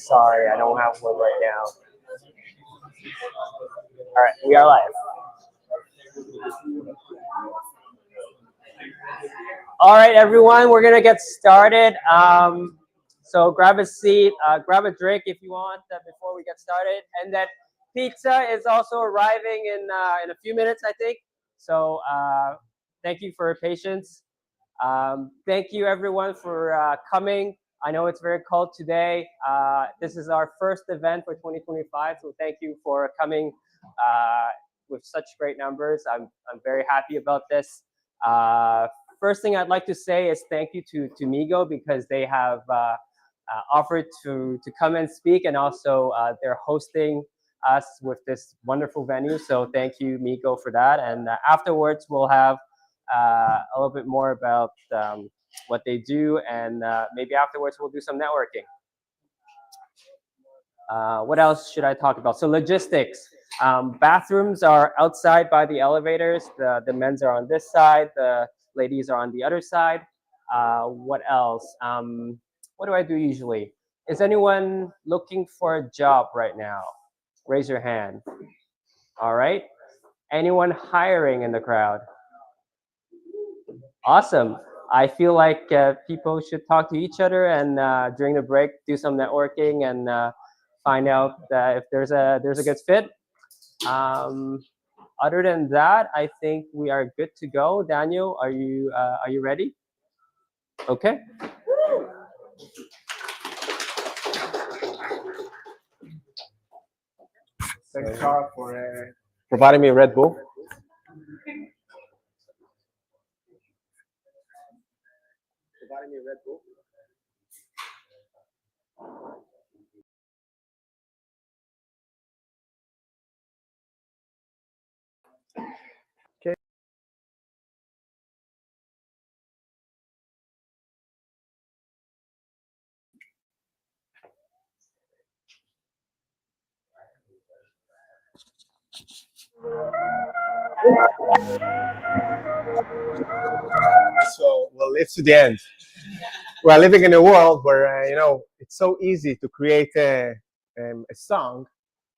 Sorry, I don't have one right now. All right, we are live. All right, everyone, we're gonna get started. So grab a seat, grab a drink if you want before we get started, and then pizza is also arriving in a few minutes, I think. So thank you for your patience. Thank you, everyone, for coming. I know it's very cold today. This is our first event for 2025, so thank you for coming with such great numbers. I'm very happy about this. First thing I'd like to say is thank you to Migo, because they have offered to come and speak, and also they're hosting us with this wonderful venue. So thank you, Migo, for that. And afterwards, we'll have a little bit more about what they do, and maybe afterwards we'll do some networking. What else should I talk about? So logistics. Bathrooms are outside by the elevators. The men's are on this side. The ladies are on the other side. What else? What do I do usually? Is anyone looking for a job right now? Raise your hand. All right. Anyone hiring in the crowd? Awesome. I feel like people should talk to each other, and during the break do some networking and find out if there's a good fit. Other than that, I think we are good to go. Daniel, are you ready? Okay. Thanks, Carl, for providing me a Red Bull. Okay. So we'll live to the end. We're living in a world where it's so easy to create a song.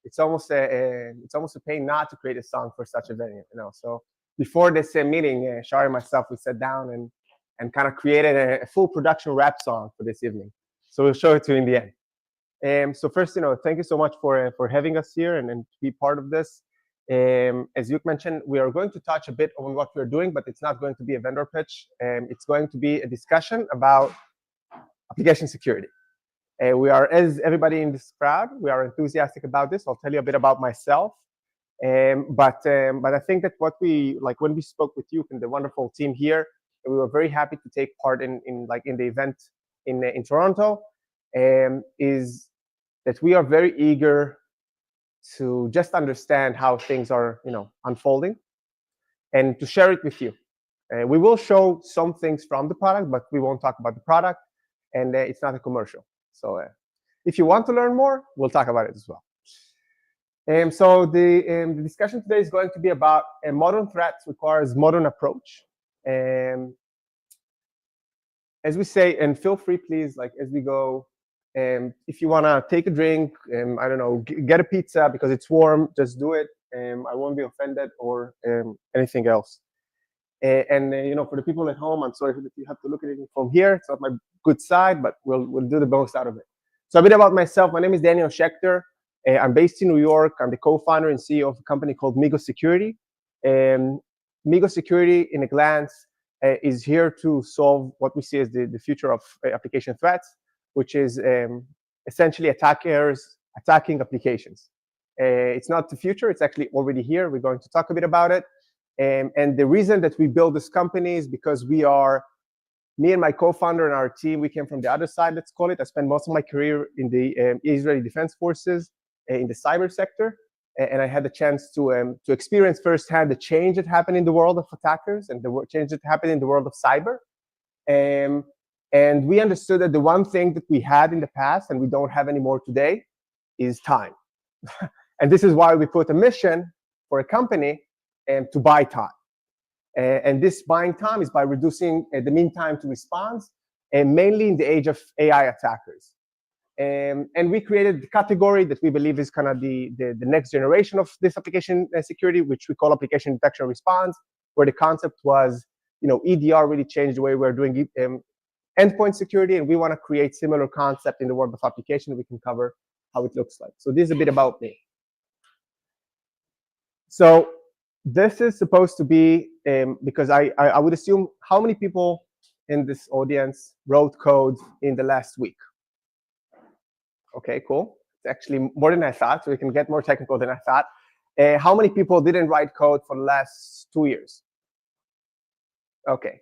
It's almost a pain not to create a song for such a venue. So before this meeting, Shari and myself, we sat down and kind of created a full production rap song for this evening. So we'll show it to you in the end. So first, thank you so much for having us here and to be part of this. As you mentioned, we are going to touch a bit on what we're doing, but it's not going to be a vendor pitch. It's going to be a discussion about application security. We are, as everybody in this crowd, we are enthusiastic about this. I'll tell you a bit about myself. But I think that what when we spoke with you and the wonderful team here, we were very happy to take part in the event in Toronto. Is that we are very eager to just understand how things are unfolding, and to share it with you. We will show some things from the product, but we won't talk about the product, and it's not a commercial. So if you want to learn more, we'll talk about it as well. So the discussion today is going to be about modern threats requires modern approach. As we say, and feel free, please, as we go, if you want to take a drink, I don't know, get a pizza because it's warm, just do it. I won't be offended or anything else. And for the people at home, I'm sorry that you have to look at it from here. It's not my good side, but we'll do the most out of it. So a bit about myself. My name is Daniel Schechter. I'm based in New York. I'm the co-founder and CEO of a company called Migo Security. Migo Security, in a glance, is here to solve what we see as the future of application threats, which is essentially attackers attacking applications. It's not the future. It's actually already here. We're going to talk a bit about it. And the reason that we built this company is because me and my co-founder and our team, we came from the other side, let's call it. I spent most of my career in the Israeli Defense Forces in the cyber sector. And I had the chance to experience firsthand the change that happened in the world of attackers and the change that happened in the world of cyber. And we understood that the one thing that we had in the past and we don't have anymore today is time. And this is why we put a mission for a company to buy time. And this buying time is by reducing the mean time to response, and mainly in the age of AI attackers. And we created the category that we believe is kind of the next generation of this application security, which we call application detection response, where the concept was, EDR really changed the way we're doing endpoint security, and we want to create similar concept in the world of application. We can cover how it looks like. So this is a bit about me. So this is supposed to be, because I would assume, how many people in this audience wrote code in the last week? Okay, cool. It's actually more than I thought, so we can get more technical than I thought. How many people didn't write code for the last 2 years? Okay.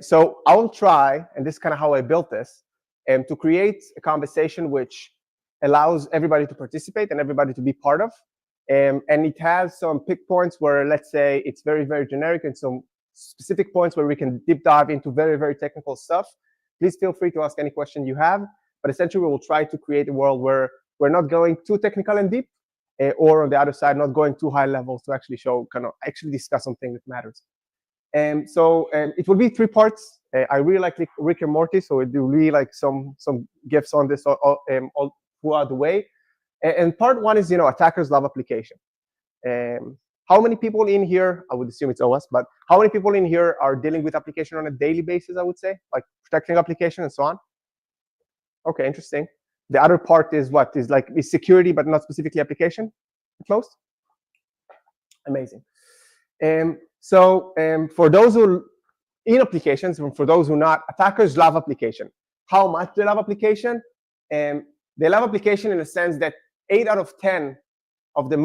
So I'll try, and this is kind of how I built this, to create a conversation which allows everybody to participate and everybody to be part of. And it has some pick points where, let's say, it's very, very generic, and some specific points where we can deep dive into very, very technical stuff. Please feel free to ask any question you have. But essentially, we will try to create a world where we're not going too technical and deep, or on the other side, not going too high levels to actually actually discuss something that matters. So it will be 3 parts. I really like Rick and Morty, so it will be like some gifts on this all throughout the way. And part 1 is, attackers love application. How many people in here, I would assume it's OWASP, but how many people in here are dealing with application on a daily basis, I would say, like protecting application and so on? Okay, interesting. The other part is what? Is security, but not specifically application at most? Amazing. So for those who in applications, and for those who not, attackers love application. How much they love application? They love application in the sense that 8 out of 10 of the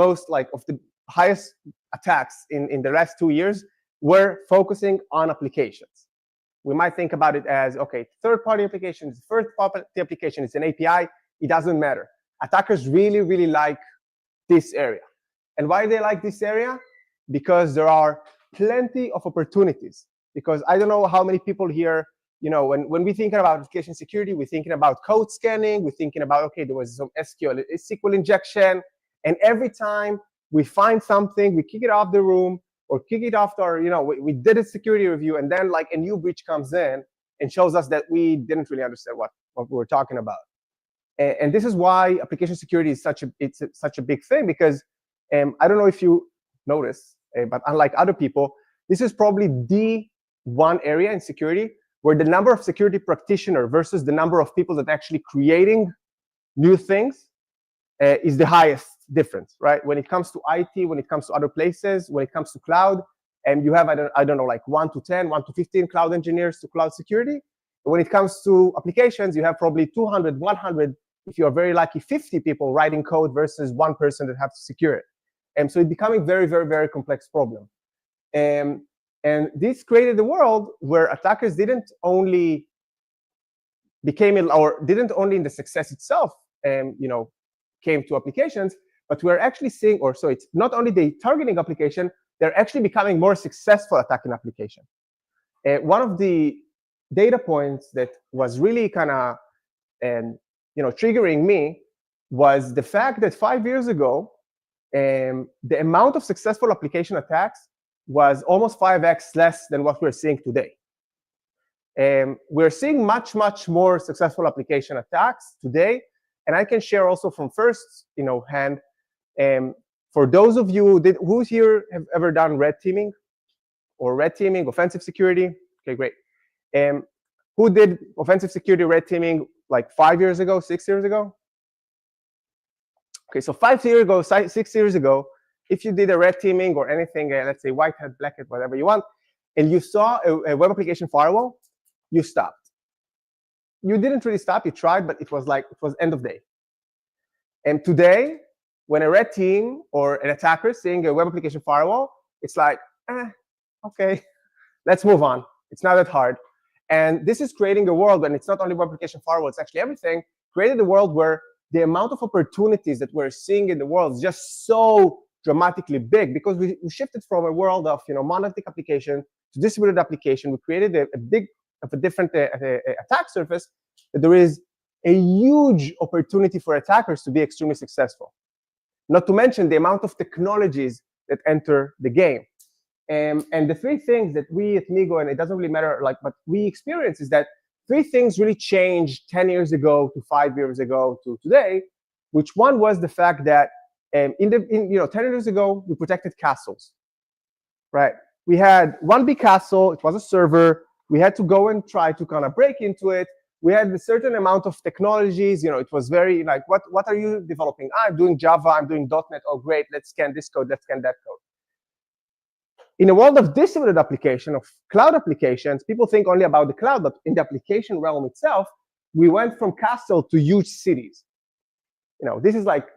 of the highest attacks in the last 2 years were focusing on applications. We might think about it as, okay, third-party applications, first-party application, it's an API, it doesn't matter. Attackers really, really like this area. And why they like this area? Because there are plenty of opportunities. Because I don't know how many people here, when we think about application security, we're thinking about code scanning, we're thinking about, okay, there was some SQL injection, and every time we find something, we kick it off the room, or kick it off our, we did a security review, and then a new breach comes in and shows us that we didn't really understand what we were talking about. And this is why application security is such a big thing, because I don't know if you notice, but unlike other people, this is probably the one area in security where the number of security practitioners versus the number of people that are actually creating new things is the highest difference, right? When it comes to IT, when it comes to other places, when it comes to cloud, and you have, I don't know, 1 to 10, 1 to 15 cloud engineers to cloud security. But when it comes to applications, you have probably 200, 100, if you're very lucky, 50 people writing code versus 1 person that has to secure it. And so it's becoming very, very, very complex problem. And this created a world where attackers didn't only in the success itself, came to applications, but we're actually seeing, so it's not only the targeting application, they're actually becoming more successful attacking application. One of the data points that was really kind of, triggering me was the fact that 5 years ago, the amount of successful application attacks was almost 5x less than what we're seeing today. We're seeing much, much more successful application attacks today. And I can share also from first hand, for those of you who here have ever done red teaming or red teaming, offensive security? Okay, great. Who did offensive security red teaming 5 years ago, 6 years ago? Okay, so 5 years ago, 6 years ago, if you did a red teaming or anything, let's say white hat, black hat, whatever you want, and you saw a web application firewall, you stopped. You didn't really stop, you tried, but it was end of day. And today, when a red team or an attacker seeing a web application firewall, it's okay, let's move on. It's not that hard. And this is creating a world when it's not only web application firewall, it's actually everything, created a world where the amount of opportunities that we're seeing in the world is just so dramatically big, because we shifted from a world of monolithic application to distributed application. We created a big attack surface, that there is a huge opportunity for attackers to be extremely successful. Not to mention the amount of technologies that enter the game. And the three things that we at Migo, and it doesn't really matter, like, but we experience is that three things really changed 10 years ago to 5 years ago to today, which one was the fact that 10 years ago, we protected castles, right? We had one big castle, it was a server, we had to go and try to kind of break into it. We had a certain amount of technologies, it was very like, what are you developing? I'm doing Java, I'm doing .NET, oh great, let's scan this code, let's scan that code. In a world of distributed application, of cloud applications, people think only about the cloud, but in the application realm itself, we went from castle to huge cities. This is like,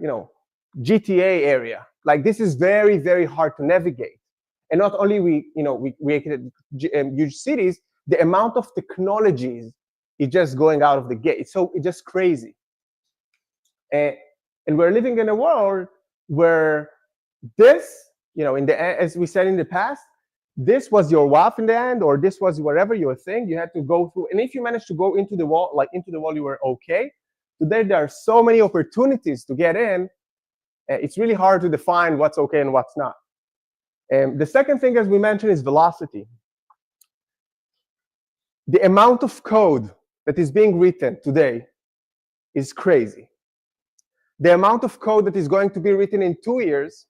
GTA area. Like, this is very, very hard to navigate. And not only we created huge cities, the amount of technologies is just going out of the gate. So it's just crazy. And we're living in a world where this, as we said in the past, this was your WAF in the end, or this was whatever your thing. You had to go through, and if you managed to go into the wall, you were okay. Today, there are so many opportunities to get in. It's really hard to define what's okay and what's not. The second thing, as we mentioned, is velocity. The amount of code that is being written today is crazy. The amount of code that is going to be written in 2 years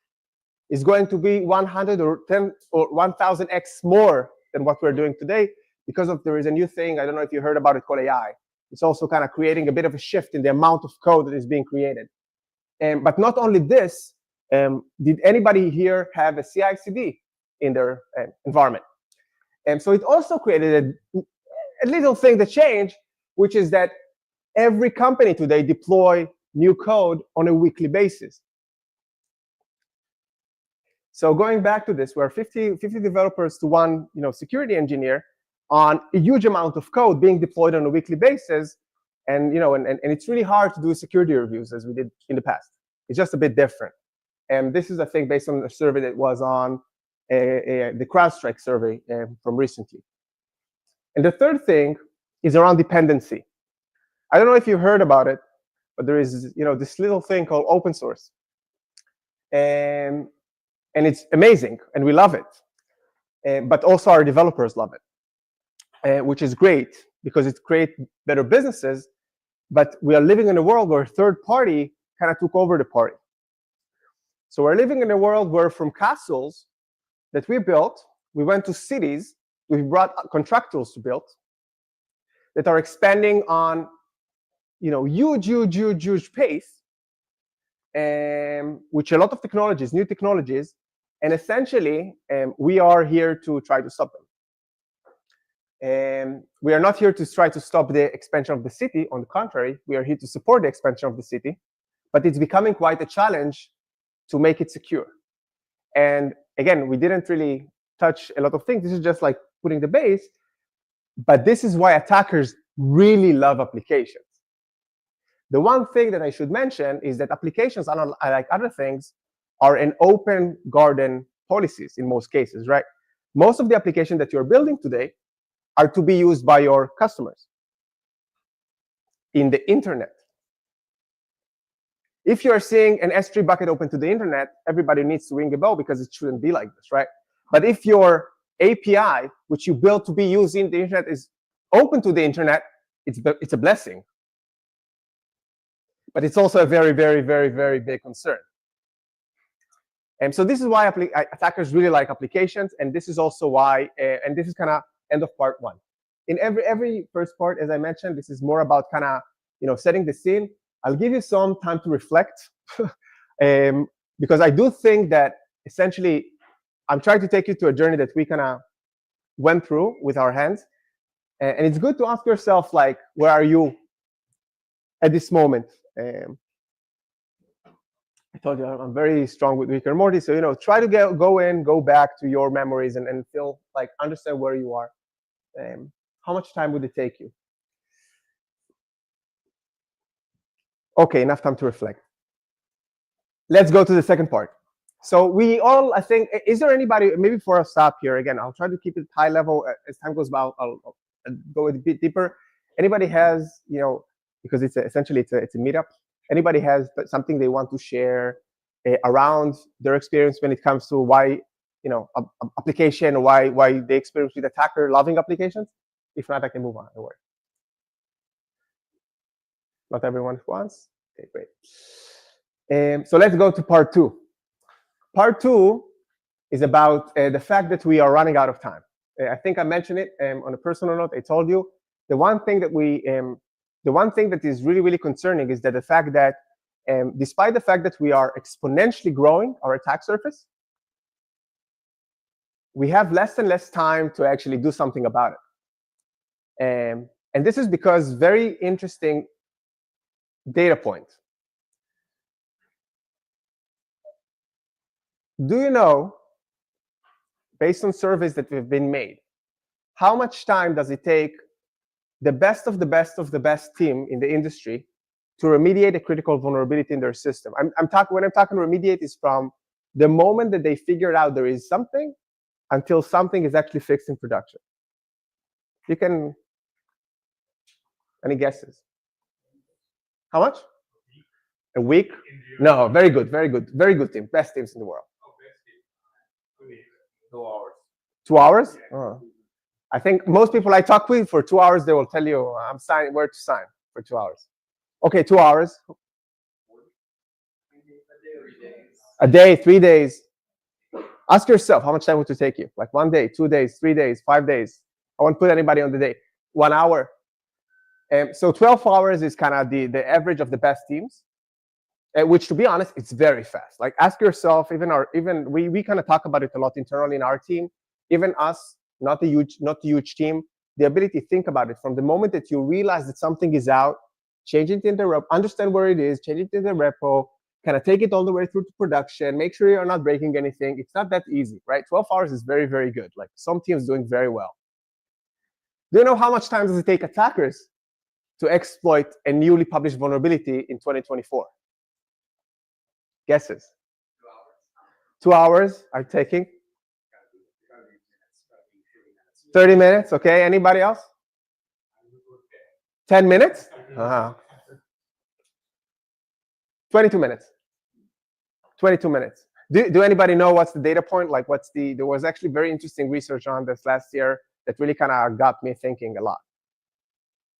is going to be 100 or 10 or 1,000x more than what we're doing today, because there is a new thing, I don't know if you heard about it, called AI. It's also kind of creating a bit of a shift in the amount of code that is being created. But not only this, did anybody here have a CI/CD in their environment? And so it also created a little thing that changed, which is that every company today deploy new code on a weekly basis. So going back to this, we're 50 developers to one security engineer on a huge amount of code being deployed on a weekly basis. And it's really hard to do security reviews as we did in the past. It's just a bit different. And this is, I think, based on a survey that was on the CrowdStrike survey from recently. And the third thing is around dependency. I don't know if you heard about it, but there is this little thing called open source. And it's amazing, and we love it. But also our developers love it, which is great because it creates better businesses. But we are living in a world where a third party kind of took over the party. So we're living in a world where from castles that we built, we went to cities, we brought contractors to build, that are expanding on huge pace, which a lot of technologies, new technologies, and essentially we are here to try to stop them. We are not here to try to stop the expansion of the city. On the contrary, we are here to support the expansion of the city, but it's becoming quite a challenge to make it secure. And again, we didn't really touch a lot of things. This is just like putting the base, but this is why attackers really love applications. The one thing that I should mention is that applications, like other things, are an open garden policies in most cases, right? Most of the applications that you're building today are to be used by your customers in the internet. If you're seeing an S3 bucket open to the internet, everybody needs to ring a bell because it shouldn't be like this, right? But if your API, which you built to be used in the internet, is open to the internet, it's a blessing. But it's also a very, very, very, very big concern. And so this is why attackers really like applications, and this is also why, and this is kind of end of part one. In every first part, as I mentioned, this is more about kind of setting the scene. I'll give you some time to reflect, because I do think that essentially I'm trying to take you to a journey that we kind of went through with our hands, and it's good to ask yourself, like, where are you at this moment? I told you I'm very strong with Rick and Morty, so try to go back to your memories and feel like understand where you are. How much time would it take you? Okay, enough time to reflect. Let's go to the second part. So we all, I think, is there anybody, maybe for a stop here, again, I'll try to keep it high level as time goes by. I'll go a bit deeper, anybody has, because essentially it's a meetup, anybody has something they want to share around their experience when it comes to why, application, why they experience with attacker loving applications? If not, I can move on. Don't worry. Not everyone wants. Okay, great. So let's go to part 2. Part 2 is about the fact that we are running out of time. I think I mentioned it on a personal note. I told you the one thing that is really, really concerning is that the fact that despite the fact that we are exponentially growing our attack surface, we have less and less time to actually do something about it. And this is because very interesting data point. Do you know, based on surveys that have been made, how much time does it take the best of the best of the best team in the industry to remediate a critical vulnerability in their system? When I'm talking remediate is from the moment that they figured out there is something until something is actually fixed in production. You can, any guesses? How much? A week? No, very good, very good, very good team, best teams in the world. 2 hours. 2 hours? Oh. I think most people I talk with for 2 hours, they will tell you, I'm signing where to sign for 2 hours. Okay, 2 hours. A day, 3 days. Ask yourself, how much time would it take you? Like 1 day, 2 days, 3 days, 5 days. I won't put anybody on the day. 1 hour. So 12 hours is kind of the average of the best teams, which, to be honest, it's very fast. Like, ask yourself, we kind of talk about it a lot internally in our team. Even us, not a huge team, the ability to think about it from the moment that you realize that something is out, change it in the repo, understand where it is, change it in the repo, kind of take it all the way through to production, make sure you're not breaking anything. It's not that easy, right? 12 hours is very, very good. Like, some teams doing very well. Do you know how much time does it take attackers to exploit a newly published vulnerability in 2024? Guesses? 2 hours are taking 30 minutes. Okay, anybody else? 10 minutes? 22 minutes. 22 minutes. Do anybody know what's the data point? Like, there was actually very interesting research on this last year that really kind of got me thinking a lot.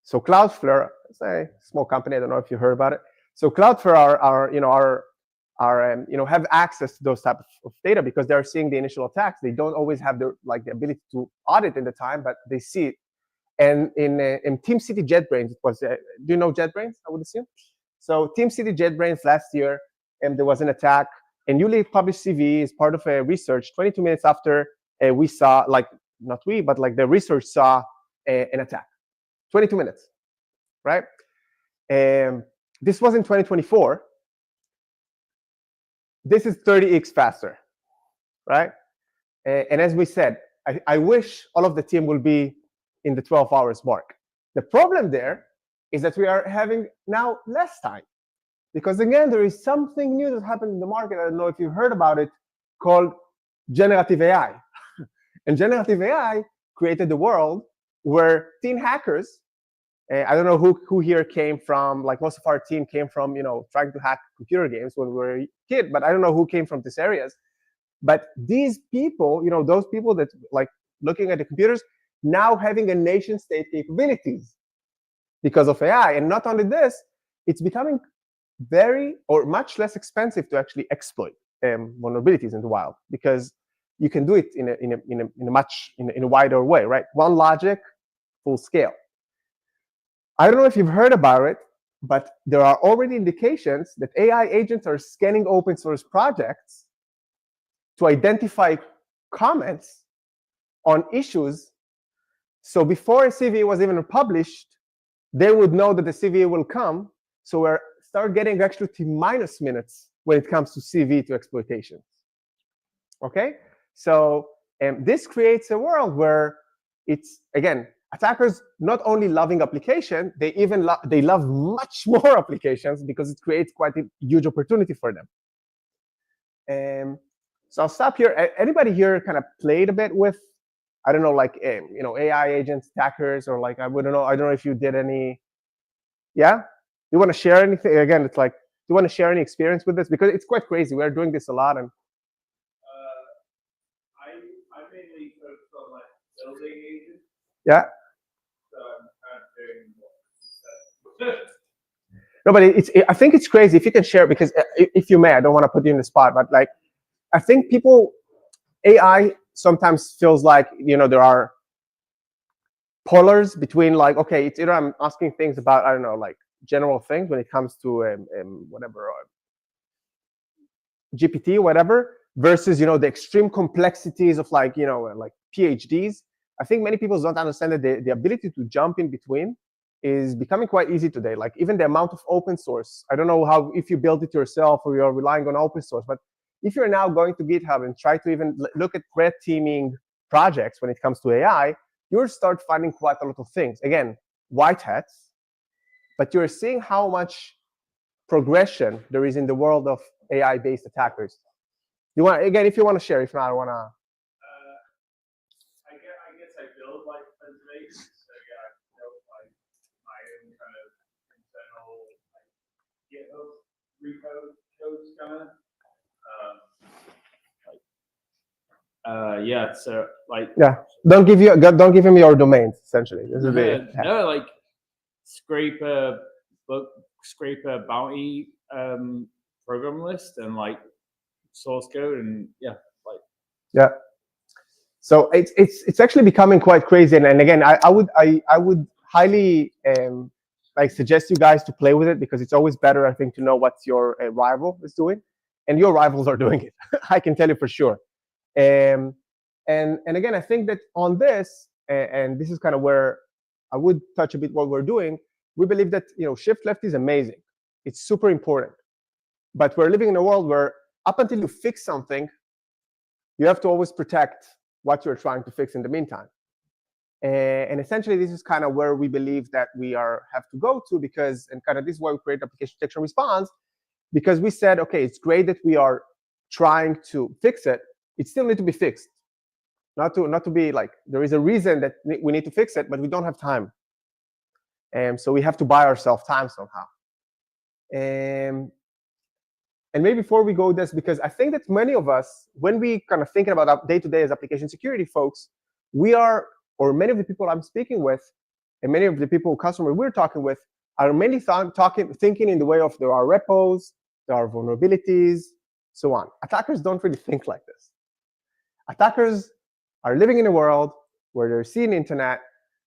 So Cloudflare, it's a small company. I don't know if you heard about it. So Cloudflare have access to those type of data because they're seeing the initial attacks. They don't always have the ability to audit in the time, but they see it. And in TeamCity JetBrains, it was. Do you know JetBrains? I would assume. So TeamCity JetBrains last year, there was an attack. A newly published CV is part of a research. 22 minutes after we saw, not we, but the research saw an attack. 22 minutes, right? This was in 2024. This is 30x faster, right? And as we said, I wish all of the team will be in the 12 hours mark. The problem there is that we are having now less time. Because again, there is something new that happened in the market. I don't know if you've heard about it, called generative AI. And generative AI created a world where teen hackers, I don't know who here came from, most of our team came from, trying to hack computer games when we were a kid, but I don't know who came from these areas. But these people, those people that looking at the computers, now having a nation state capabilities because of AI. And not only this, it's becoming much less expensive to actually exploit vulnerabilities in the wild, because you can do it in a wider way, right? One logic, full scale. I don't know if you've heard about it, but there are already indications that AI agents are scanning open source projects to identify comments on issues. So before a CVE was even published, they would know that the CVE will come. So we're start getting actually T- minutes when it comes to CV to exploitation. Okay, so this creates a world where it's, again, attackers not only loving application, they even they love much more applications because it creates quite a huge opportunity for them. So I'll stop here. Anybody here kind of played a bit with I don't know, like AI agents, attackers, or like I don't know if you did any. Yeah, you want to share anything? Again, it's like, do you want to share any experience with this, because it's quite crazy. We are doing this a lot, and I mainly focus on like building agents. yeah. So I'm kind of doing what you said. No, but I think it's crazy if you can share, because if you may, I don't want to put you in the spot, but like, I think AI sometimes feels like, there are polars between, like, okay, it's either I'm asking things about, I don't know, like general things when it comes to whatever, GPT, whatever, versus, the extreme complexities of like, like PhDs. I think many people don't understand that the ability to jump in between is becoming quite easy today. Like even the amount of open source, I don't know if you build it yourself or you're relying on open source, but if you're now going to GitHub and try to even look at red teaming projects when it comes to AI, you'll start finding quite a lot of things. Again, white hats, but you're seeing how much progression there is in the world of AI-based attackers. Again, if you want to share, if not, I want to. I guess I build like preservations. So yeah, I built like my own kind of internal like GitHub repo codes kind of. Yeah. So like. Yeah. Don't give him your domains. Essentially, this is no, like scrape a bounty program list and like source code and yeah. So it's actually becoming quite crazy, and again, I would highly like suggest you guys to play with it, because it's always better, I think, to know what your rival is doing, and your rivals are doing it. I can tell you for sure. And again, I think that on this, and this is kind of where I would touch a bit what we're doing. We believe that shift left is amazing. It's super important, but we're living in a world where up until you fix something, you have to always protect what you're trying to fix in the meantime. And essentially, this is kind of where we believe that we have to go to, because, and kind of this is why we create application detection response, because we said, okay, it's great that we are trying to fix it. It still needs to be fixed. Not to be like, there is a reason that we need to fix it, but we don't have time. And so we have to buy ourselves time somehow. And maybe before we go this, because I think that many of us, when we kind of thinking about day-to-day as application security folks, we are, or many of the people I'm speaking with, and many of the people, customers we're talking with, are mainly thinking in the way of there are repos, there are vulnerabilities, so on. Attackers don't really think like this. Attackers are living in a world where they're seeing internet,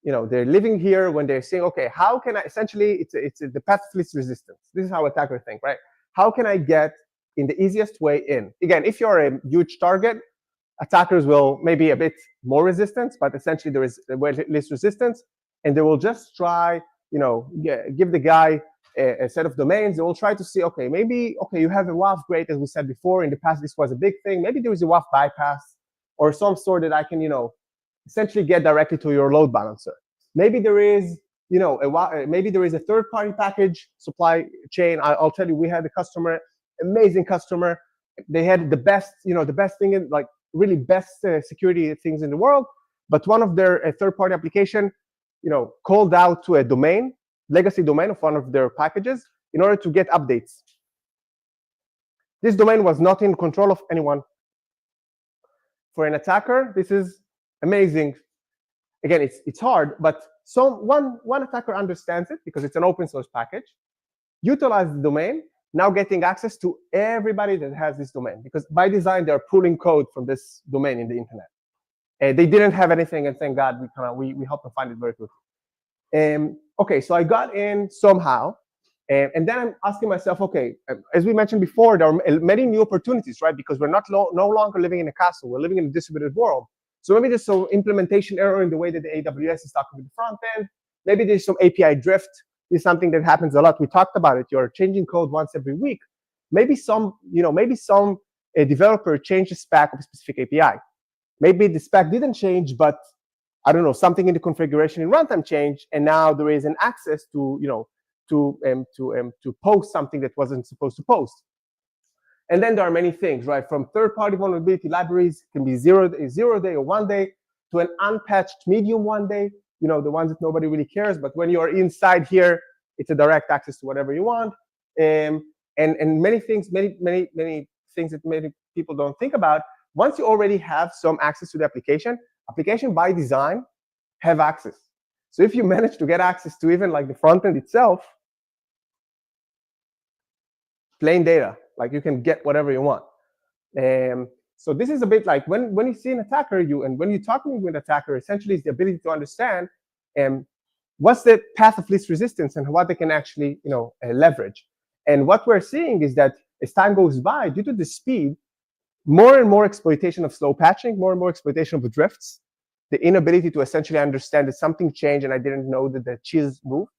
they're living here when they're saying, okay, how can I, essentially, it's the path of least resistance. This is how attackers think, right? How can I get in the easiest way in? Again, if you're a huge target, attackers will maybe a bit more resistance, but essentially there is least resistance, and they will just try, give the guy a set of domains. They will try to see, okay, maybe, okay, you have a WAF, great, as we said before. In the past, this was a big thing. Maybe there is a WAF bypass or some sort that I can, essentially get directly to your load balancer. Maybe there is, maybe there is a third-party package supply chain. I'll tell you, we had a customer, amazing customer. They had the best, the best thing in, like, really best security things in the world. But one of their third-party application, called out to a domain, legacy domain of one of their packages, in order to get updates. This domain was not in control of anyone. For an attacker, this is amazing. Again, it's hard, but one attacker understands it because it's an open source package, utilize the domain, now getting access to everybody that has this domain, because by design they're pulling code from this domain in the internet. They didn't have anything, and thank God we helped them find it very quickly. Okay, so I got in somehow, and then I'm asking myself, okay, as we mentioned before, there are many new opportunities, right? Because we're no longer living in a castle, we're living in a distributed world. So maybe there's some implementation error in the way that the AWS is talking with the front end. Maybe there's some API drift. This is something that happens a lot. We talked about it. You're changing code once every week. Maybe some developer changed the spec of a specific API. Maybe the spec didn't change, but I don't know, something in the configuration in runtime changed, and now there is an access to post something that wasn't supposed to post. And then there are many things, right? From third-party vulnerability libraries, can be 0 day or 1 day, to an unpatched medium one day, you know, the ones that nobody really cares, but when you're inside here, it's a direct access to whatever you want. And many things, many things that many people don't think about. Once you already have some access to the application by design have access. So if you manage to get access to even like the front end itself, plain data, like you can get whatever you want. So this is a bit like when you see an attacker, when you're talking with an attacker, essentially it's the ability to understand what's the path of least resistance and what they can actually, you know, leverage. And what we're seeing is that as time goes by, due to the speed, more and more exploitation of slow patching, more and more exploitation of the drifts, the inability to essentially understand that something changed and I didn't know that the cheese moved,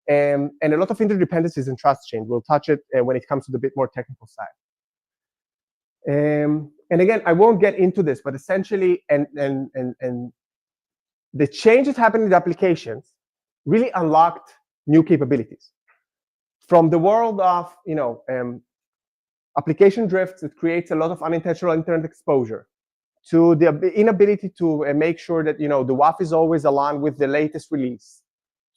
and a lot of interdependencies and trust chain. We'll touch it when it comes to the bit more technical side. And again, I won't get into this, but essentially, and the changes happening in the applications really unlocked new capabilities. From the world of, you know, application drifts that creates a lot of unintentional internet exposure, to the inability to make sure that, you know, the WAF is always aligned with the latest release,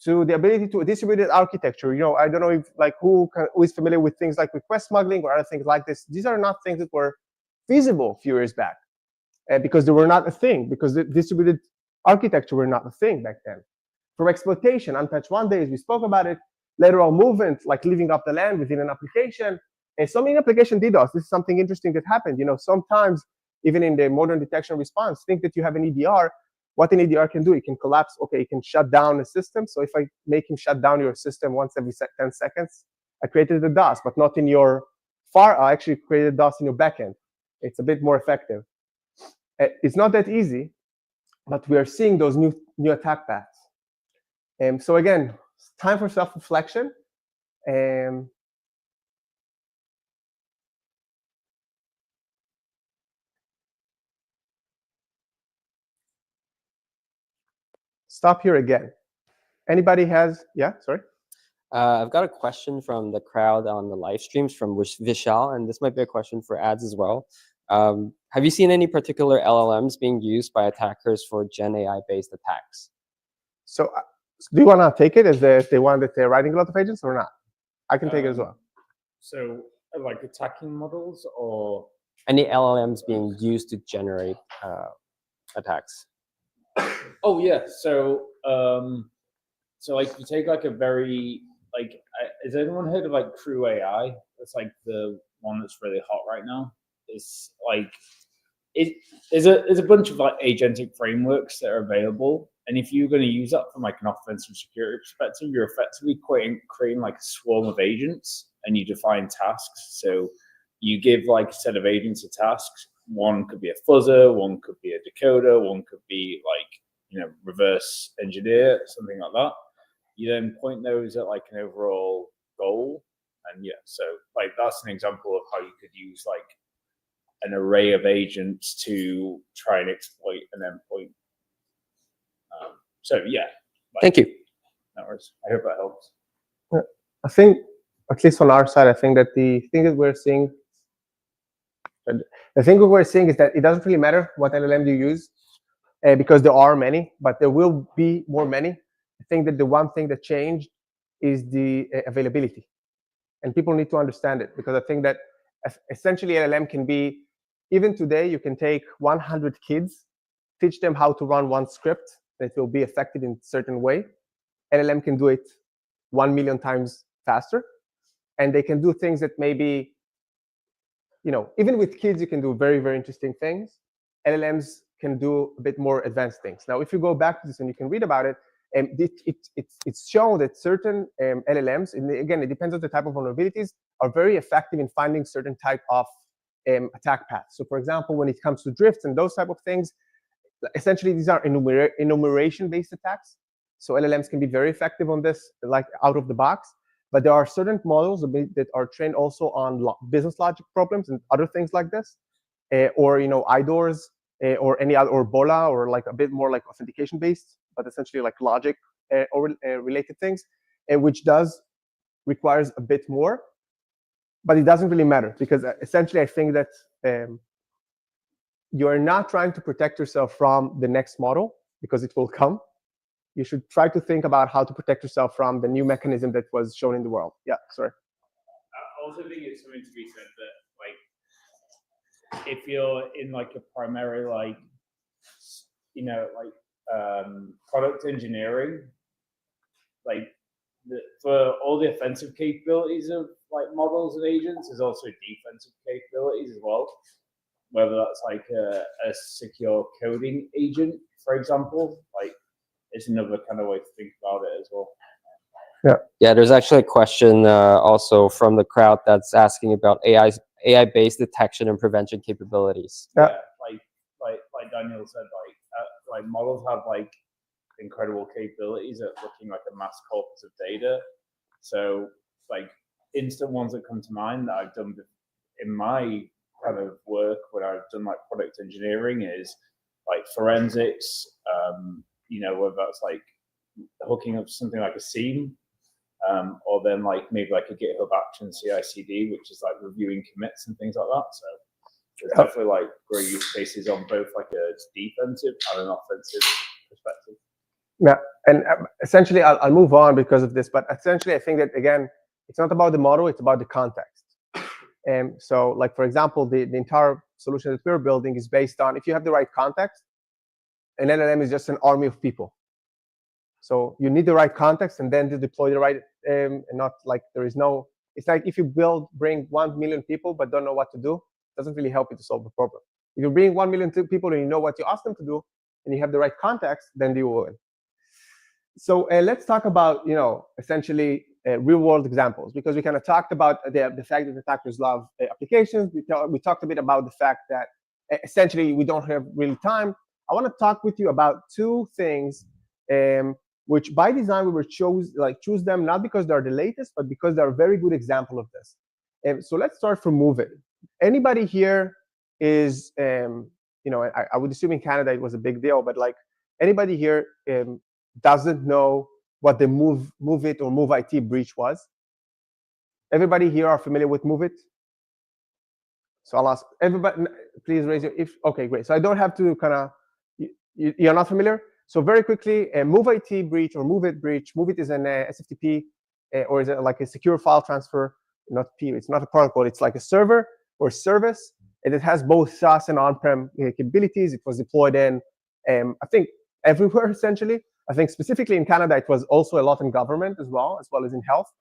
to the ability to a distributed architecture. You know, I don't know if like who is familiar with things like request smuggling or other things like this. These are not things that were feasible a few years back because they were not a thing, because the distributed architecture were not a thing back then. From exploitation, unpatched one day, as we spoke about it, lateral movement, like leaving up the land within an application. And so many application DDoS. This is something interesting that happened. You know, sometimes even in the modern detection response, think that you have an EDR. What an EDR can do, it can collapse. Okay, it can shut down a system. So if I make him shut down your system once every 10 seconds, I created a DOS, but not in your I actually created DOS in your backend. It's a bit more effective. It's not that easy, but we are seeing those new attack paths. So again, it's time for self-reflection. Stop here again. Anybody has, yeah, sorry? I've got a question from the crowd on the live streams from Vishal, and this might be a question for ads as well. Have you seen any particular LLMs being used by attackers for Gen AI-based attacks? So do you want to take it as the one that they're writing a lot of agents or not? I can take it as well. So like attacking models or? Any LLMs being used to generate attacks? Oh yeah, so like you take like a very like has anyone heard of like Crew AI? That's like the one that's really hot right now. It's like there's a bunch of like agentic frameworks that are available, and if you're going to use that from like an offensive security perspective, you're effectively creating like a swarm of agents, and you define tasks. So you give like a set of agents a task. One could be a fuzzer, one could be a decoder, one could be like, you know, reverse engineer, something like that. You then point those at like an overall goal. And yeah, so like that's an example of how you could use like an array of agents to try and exploit an endpoint. So yeah. Like, thank you. No worries. I hope that helps. I think, at least on our side, I think that the thing that we're seeing is that it doesn't really matter what LLM you use, because there are many, but there will be more many. I think that the one thing that changed is the availability. And people need to understand it, because I think that essentially LLM can be, even today, you can take 100 kids, teach them how to run one script that will be effective in a certain way. LLM can do it 1 million times faster. And they can do things that maybe, you know, even with kids, you can do very, very interesting things. LLMs can do a bit more advanced things. Now, if you go back to this and you can read about it, it's shown that certain LLMs, and again, it depends on the type of vulnerabilities, are very effective in finding certain type of attack paths. So for example, when it comes to drifts and those type of things, essentially these are enumeration-based attacks. So LLMs can be very effective on this, like out of the box. But there are certain models that are trained also on business logic problems and other things like this, or you know, IDORs, or any other, or BOLA, or like a bit more like authentication-based, but essentially like logic or related things, which requires a bit more. But it doesn't really matter, because essentially I think that you're not trying to protect yourself from the next model because it will come. You should try to think about how to protect yourself from the new mechanism that was shown in the world. Yeah, sorry. I also think it's something to be said that, like, if you're in like a primary, like, you know, like product engineering, like for all the offensive capabilities of like models and agents, there's also defensive capabilities as well. Whether that's like a secure coding agent, for example, like it's another kind of way to think about it as well. Yeah, there's actually a question also from the crowd that's asking about AI-based detection and prevention capabilities. Yeah. Like Daniel said, like models have like incredible capabilities at looking like a mass corpus of data. So like instant ones that come to mind that I've done in my kind of work when I've done like product engineering is like forensics, you know, whether that's like hooking up something like a SIEM, or then like maybe like a GitHub Action CI/CD, which is like reviewing commits and things like that. So there's definitely like great use cases on both like a defensive and an offensive perspective. Yeah, and essentially I'll move on because of this, but essentially I think that, again, it's not about the model, it's about the context. And so, like, for example, the entire solution that we're building is based on, if you have the right context, an LLM is just an army of people. So you need the right context and then to deploy the right, and not like there is no, it's like if you bring 1 million people but don't know what to do, it doesn't really help you to solve the problem. If you bring 1 million people and you know what you ask them to do, and you have the right context, then you will win. So let's talk about, you know, essentially real-world examples, because we kind of talked about the fact that attackers love applications. We talked a bit about the fact that essentially we don't have really time. I want to talk with you about two things, which by design we were choose them not because they're the latest, but because they're a very good example of this. So let's start from Move It. Anybody here is, you know, I would assume in Canada it was a big deal, but like anybody here doesn't know what the Move It or Move IT breach was? Everybody here are familiar with Move It? So I'll ask everybody, please raise your, okay, great. So I don't have to kind of, you're not familiar? So very quickly, a Move IT breach or Move It breach. Move It is an SFTP, or is it like a secure file transfer? Not P, it's not a protocol, it's like a server or service, and it has both SaaS and on-prem capabilities. It was deployed in, I think, everywhere essentially. I think specifically in Canada, it was also a lot in government as well as in health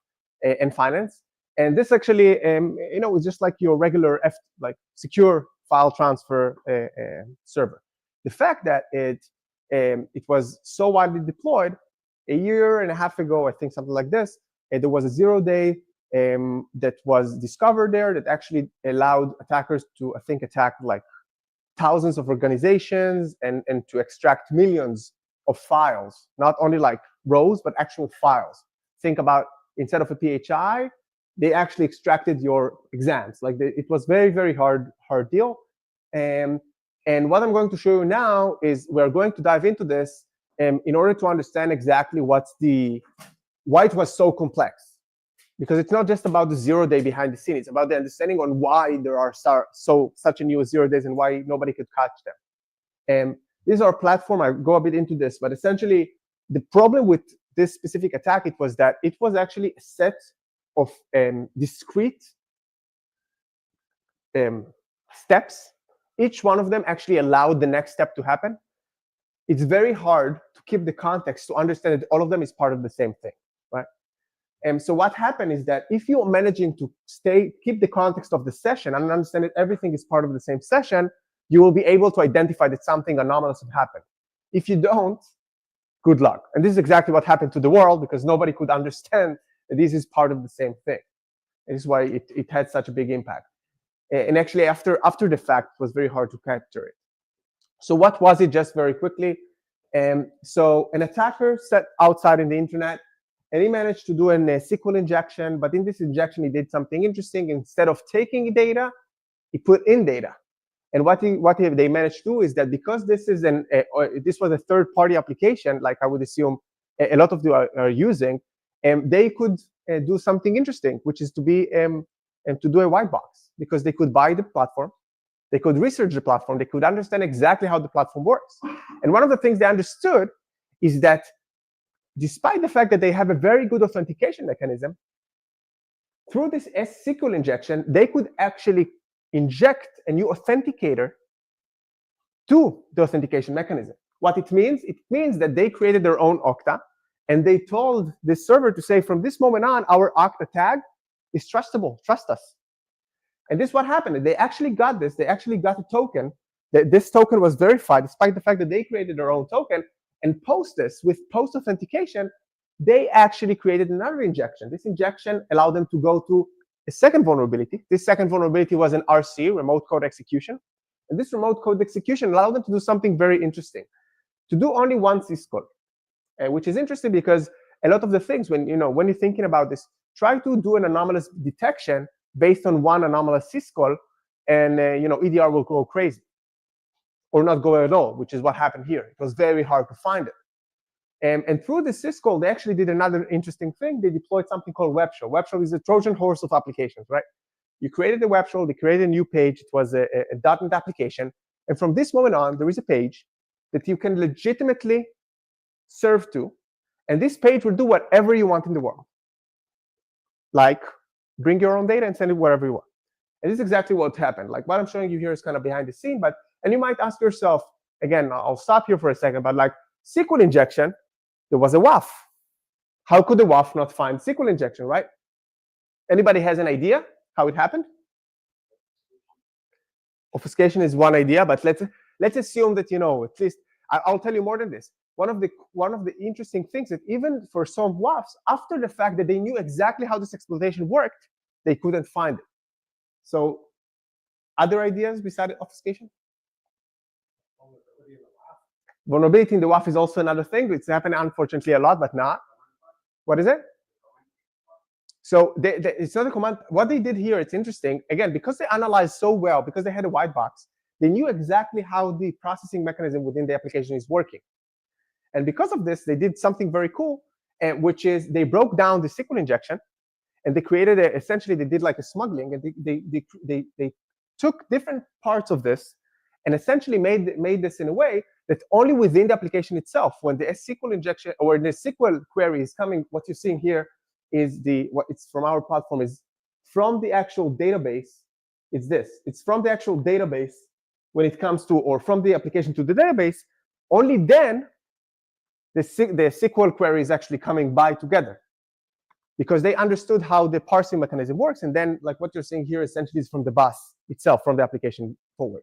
and finance. And this actually, you know, is just like your regular like secure file transfer server. The fact that it was so widely deployed, a year and a half ago, I think something like this, there was a 0-day that was discovered there that actually allowed attackers to, I think, attack like thousands of organizations and to extract millions of files, not only like rows, but actual files. Think about, instead of a PHI, they actually extracted your exams. Like it was very, very hard deal. And what I'm going to show you now is we're going to dive into this in order to understand exactly why it was so complex. Because it's not just about the 0-day behind the scene, it's about the understanding on why there are such a new 0 days and why nobody could catch them. This is our platform. I go a bit into this, but essentially the problem with this specific attack, it was that it was actually a set of discrete steps. Each one of them actually allowed the next step to happen. It's very hard to keep the context to understand that all of them is part of the same thing, right? And so what happened is that if you're managing to keep the context of the session and understand that everything is part of the same session, you will be able to identify that something anomalous had happened. If you don't, good luck. And this is exactly what happened to the world, because nobody could understand that this is part of the same thing. And this is why it had such a big impact. And actually, after the fact, it was very hard to capture it. So what was it, just very quickly? So an attacker sat outside in the internet, and he managed to do a SQL injection. But in this injection, he did something interesting. Instead of taking data, he put in data. And what they managed to do is that because this is this was a third-party application, like I would assume a lot of you are using, they could do something interesting, which is to do a white box, because they could buy the platform, They could research the platform. They could understand exactly how the platform works. And one of the things they understood is that despite the fact that they have a very good authentication mechanism, through this SQL injection, they could actually inject a new authenticator to the authentication mechanism. What it means that they created their own Okta, and they told this server to say, from this moment on, our Okta tag is trustable, trust us. And this is what happened. They actually got this. They actually got a token. This token was verified, despite the fact that they created their own token. And post this, with post authentication, they actually created another injection. This injection allowed them to go to a second vulnerability. This second vulnerability was an RC, remote code execution. And this remote code execution allowed them to do something very interesting, to do only one syscall, which is interesting because a lot of the things, when you're thinking about this, try to do an anomalous detection based on one anomalous syscall, and EDR will go crazy, or not go at all, which is what happened here. It was very hard to find it. And through the syscall, they actually did another interesting thing. They deployed something called web shell. Web shell is the Trojan horse of applications, right? You created a web shell. They created a new page. It was a .NET application. And from this moment on, there is a page that you can legitimately serve to. And this page will do whatever you want in the world. Like, bring your own data and send it wherever you want. And this is exactly what happened. Like, what I'm showing you here is kind of behind the scene. And you might ask yourself, again, I'll stop here for a second, but like SQL injection, there was a WAF. How could the WAF not find SQL injection, right? Anybody has an idea how it happened? Obfuscation is one idea, but let's assume that, at least, I'll tell you more than this. One of the interesting things that even for some WAFs, after the fact that they knew exactly how this exploitation worked, they couldn't find it. So, other ideas besides obfuscation? Vulnerability in the WAF is also another thing. It's happening, unfortunately, a lot, but not. What is it? So it's not a command. What they did here, it's interesting. Again, because they analyzed so well, because they had a white box, they knew exactly how the processing mechanism within the application is working. And because of this, they did something very cool, which is they broke down the SQL injection, and they created essentially they did like a smuggling, and they took different parts of this, and essentially made this in a way that only within the application itself, when the SQL injection or the SQL query is coming, what you're seeing here is what it's from our platform is from the actual database. It's this. It's from the actual database when it comes to, or from the application to the database. Only then the SQL query is actually coming by together, because they understood how the parsing mechanism works. And then, like what you're seeing here, essentially is from the bus itself, from the application forward.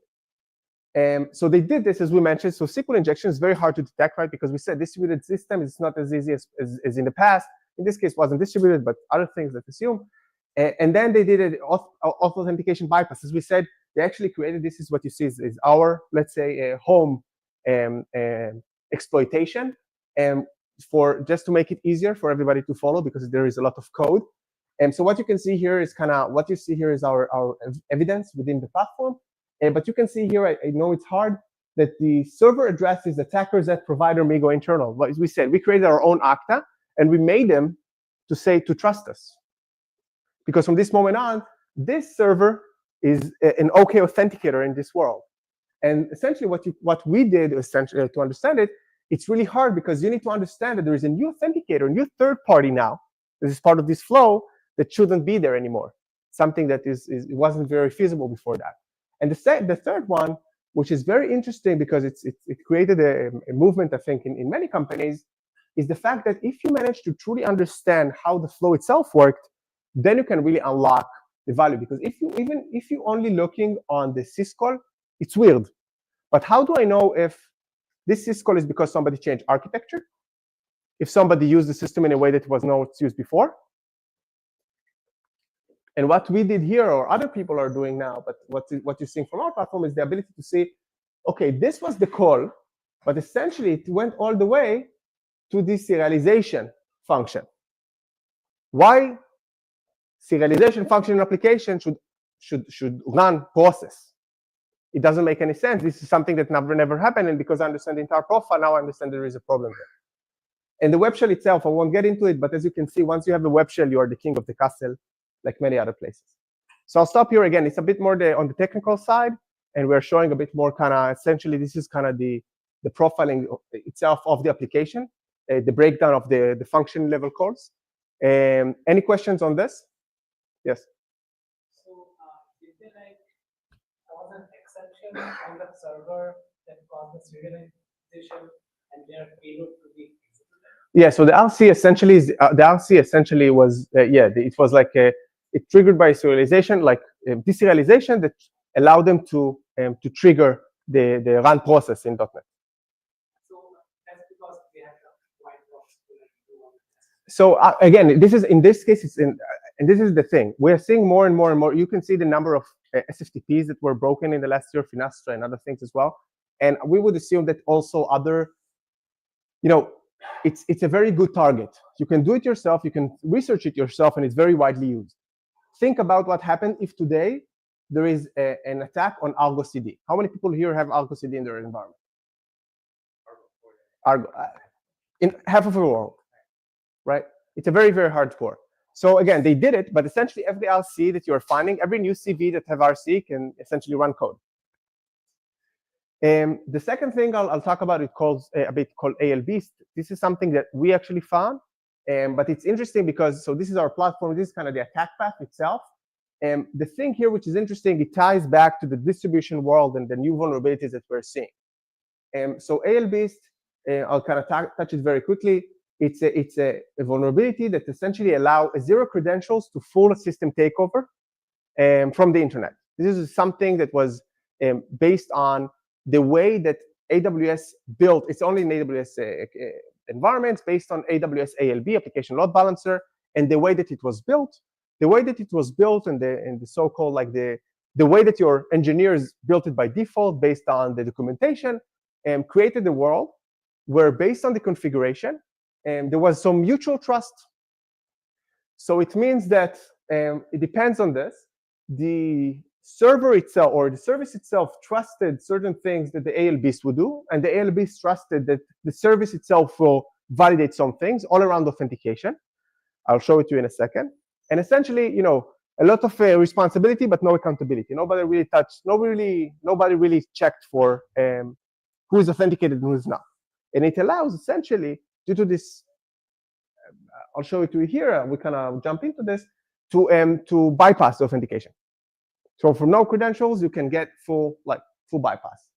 So they did this, as we mentioned. So SQL injection is very hard to detect, right? Because we said distributed system is not as easy as in the past. In this case, it wasn't distributed, but other things that assume. And then they did an authentication bypass. As we said, they actually created, this is what you see is our, let's say, home exploitation, for just to make it easier for everybody to follow, because there is a lot of code. And so what you can see here is what you see here is our evidence within the platform. But you can see here, I know it's hard, that the server address is attackers at provider Migo internal. But as we said, we created our own Okta, and we made them to say to trust us. Because from this moment on, this server is an OK authenticator in this world. And essentially what we did, essentially, to understand it, it's really hard, because you need to understand that there is a new authenticator, a new third party now. This is part of this flow that shouldn't be there anymore. Something that it wasn't very feasible before that. And the third one, which is very interesting because it created a movement, I think, in many companies, is the fact that if you manage to truly understand how the flow itself worked, then you can really unlock the value. Because if you only looking on the syscall, it's weird. But how do I know if this syscall is because somebody changed architecture? If somebody used the system in a way that was not used before? And what we did here, or other people are doing now, but what you're seeing from our platform is the ability to see, okay, this was the call, but essentially it went all the way to the serialization function. Why serialization function in application should run process? It doesn't make any sense. This is something that never happened, and because I understand the entire profile, now I understand there is a problem there. And the web shell itself, I won't get into it, but as you can see, once you have a web shell, you are the king of the castle, like many other places. So I'll stop here again. It's a bit more on the technical side, and we're showing a bit more kind of, essentially, this is kind of the profiling itself of the application, the breakdown of the function level calls. Any questions on this? Yes? So, did they cause an exception on the server that caused the serialization and their payload to be executed? Yeah, so the RC essentially was it was like it triggered by serialization, like deserialization that allowed them to trigger the run process in .NET. So that's because they have the white box to do all the tests. So again, this is in this case, and this is the thing. We're seeing more and more and more. You can see the number of SFTPs that were broken in the last year, Finastra and other things as well. And we would assume that also other, it's a very good target. You can do it yourself, you can research it yourself, and it's very widely used. Think about what happened if today there is an attack on Argo CD. How many people here have Argo CD in their environment? Argo, in half of the world, right? It's a very, very hardcore. So again, they did it, but essentially every RC that you're finding, every new CV that have RC can essentially run code. The second thing I'll talk about, it calls a bit called ALBeast. This is something that we actually found, but it's interesting because, so this is our platform, this is kind of the attack path itself. The thing here, which is interesting, it ties back to the distribution world and the new vulnerabilities that we're seeing. So ALBeast, I'll kind of touch it very quickly. It's a vulnerability that essentially allows zero credentials to full system takeover from the internet. This is something that was based on the way that AWS built, it's only in AWS environments based on AWS ALB, Application Load Balancer, and the way that it was built. The way that it was built and the so-called, like the way that your engineers built it by default based on the documentation, created a world where based on the configuration, there was some mutual trust. So it means that it depends on this. The server itself or the service itself trusted certain things that the ALBeast would do, and the ALBeast trusted that the service itself will validate some things all around authentication. I'll show it to you in a second. And essentially, a lot of responsibility, but no accountability. Nobody really touched, nobody really checked for who is authenticated and who is not. And it allows essentially, due to this, I'll show it to you here. We kind of jump into this to bypass the authentication. So from no credentials, you can get full bypass.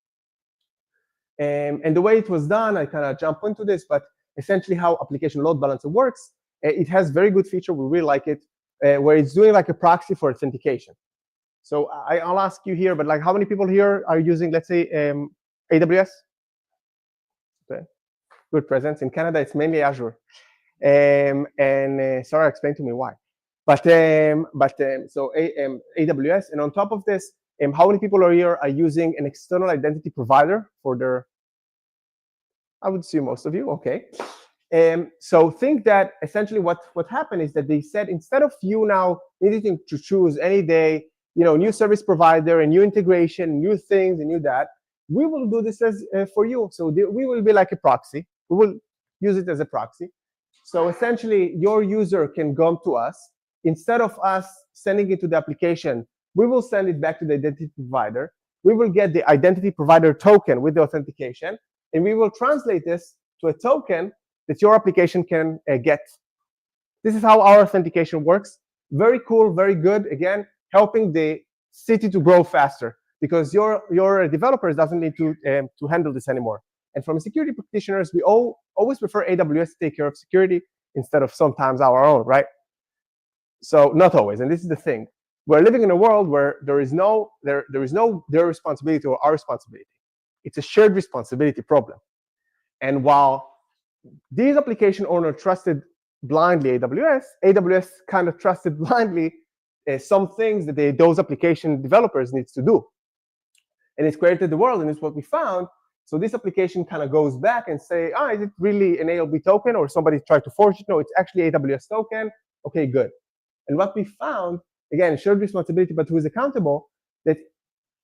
And the way it was done, I kind of jump into this, but essentially how application load balancer works, it has very good feature. We really like it, where it's doing like a proxy for authentication. So I'll ask you here, but like how many people here are using, let's say, AWS? Okay. Good presence. In Canada, it's mainly Azure. And Sarah explained to me why. So AWS, and on top of this, how many people are here are using an external identity provider for their? I would assume most of you. Okay. So think that essentially what happened is that they said instead of you now needing to choose any day, new service provider, a new integration, new things, and new that, we will do this as for you. So we will be like a proxy. We will use it as a proxy. So essentially, your user can come to us. Instead of us sending it to the application, we will send it back to the identity provider. We will get the identity provider token with the authentication, and we will translate this to a token that your application can get. This is how our authentication works. Very cool, very good. Again, helping the city to grow faster because your developers doesn't need to handle this anymore. And from security practitioners, we always prefer AWS to take care of security instead of sometimes our own, right? So not always, and this is the thing. We're living in a world where there is no their responsibility or our responsibility. It's a shared responsibility problem. And while these application owners trusted blindly AWS kind of trusted blindly some things that those application developers needs to do. And it's created the world, and it's what we found. So this application kind of goes back and say, is it really an ALB token or somebody tried to forge it? No, it's actually AWS token. Okay, good. And what we found, again, shared responsibility, but who is accountable, that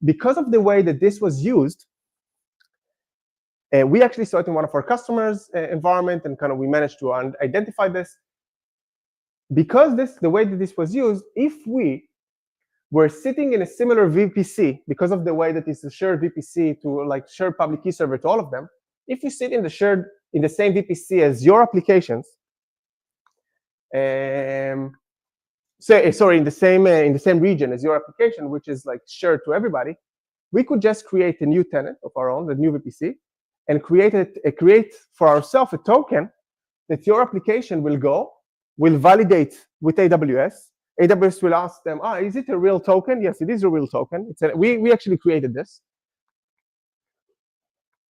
because of the way that this was used, we actually saw it in one of our customers' environment, and kind of we managed to identify this. Because the way that this was used, if we we're sitting in a similar VPC because of the way that it's a shared VPC to like shared public key server to all of them. If you sit in the same VPC as your applications, in the same region as your application, which is like shared to everybody, we could just create a new tenant of our own, the new VPC, and create for ourselves a token that your application will validate with AWS. AWS will ask them, is it a real token? Yes, it is a real token. We actually created this.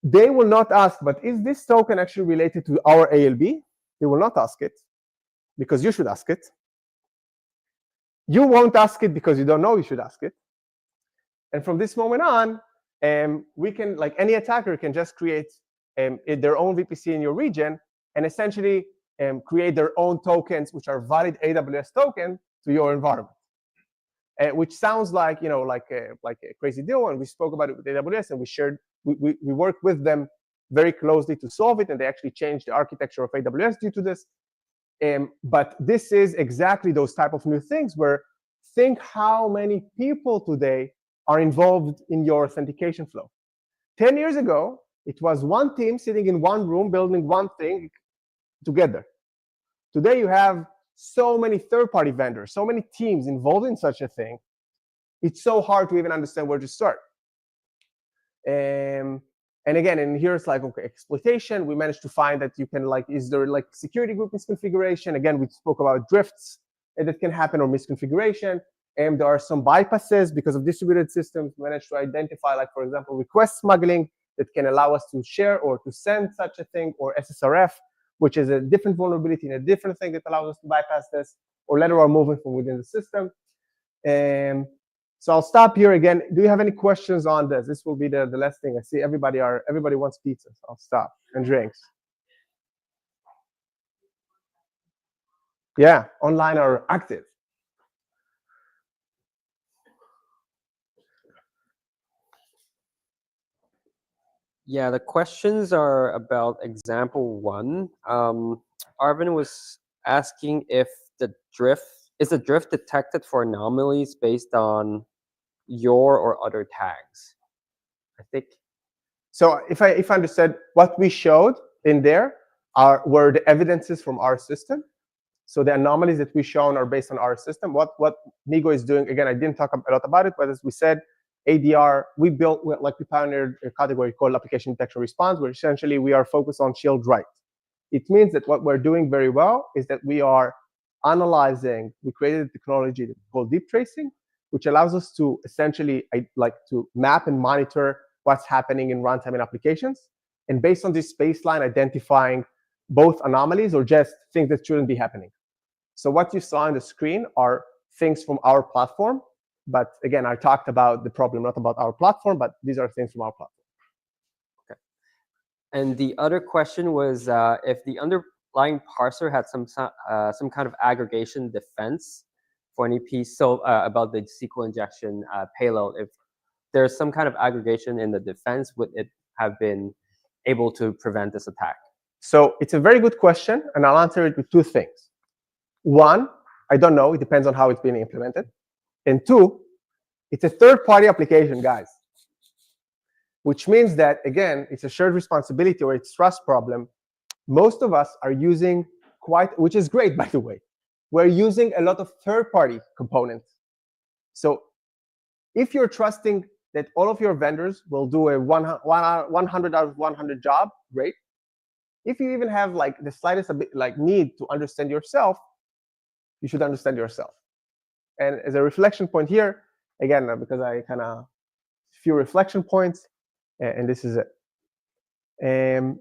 They will not ask, but is this token actually related to our ALB? They will not ask it, because you should ask it. You won't ask it because you don't know you should ask it. And from this moment on, we can, like any attacker can just create their own VPC in your region and essentially create their own tokens, which are valid AWS token to your environment. Which sounds like like a crazy deal, and we spoke about it with AWS, and we worked with them very closely to solve it, and they actually changed the architecture of AWS due to this. But this is exactly those type of new things where think how many people today are involved in your authentication flow. 10 years ago, it was one team sitting in one room building one thing together. Today, you have so many third-party vendors, so many teams involved in such a thing. It's so hard to even understand where to start. And again, and here's like, okay, exploitation. We managed to find that you can is there like security group misconfiguration? Again, we spoke about drifts that can happen or misconfiguration. And there are some bypasses because of distributed systems. We managed to identify, like, for example, request smuggling that can allow us to share or to send such a thing, or SSRF, which is a different vulnerability and a different thing that allows us to bypass this, or lateral movement from within the system. So I'll stop here again. Do you have any questions on this? This will be the last thing. I see everybody wants pizza, so I'll stop, and drinks. Yeah, online are active. Yeah, the questions are about example 1. Arvin was asking if the drift detected for anomalies based on your or other tags. I think. So if I understood, what we showed in there were the evidences from our system. So the anomalies that we shown are based on our system. What Nigo is doing, again, I didn't talk a lot about it, but as we said, ADR, we pioneered a category called application detection response, where essentially we are focused on shield right. It means that what we're doing very well is that we are analyzing. We created a technology called deep tracing, which allows us to essentially to map and monitor what's happening in runtime and applications, and based on this baseline, identifying both anomalies or just things that shouldn't be happening. So what you saw on the screen are things from our platform. But again, I talked about the problem, not about our platform, but these are things from our platform. Okay. And the other question was if the underlying parser had some kind of aggregation defense for any piece. So about the SQL injection payload, if there's some kind of aggregation in the defense, would it have been able to prevent this attack? So it's a very good question, and I'll answer it with 2 things. 1, I don't know. It depends on how it's being implemented. And 2, it's a third-party application, guys, which means that, again, it's a shared responsibility or it's trust problem. Most of us are using which is great, by the way. We're using a lot of third-party components. So if you're trusting that all of your vendors will do a 100 out of 100 job, great. If you even have the slightest need to understand yourself, you should understand yourself. And as a reflection point here, again, because I few reflection points, and this is it. And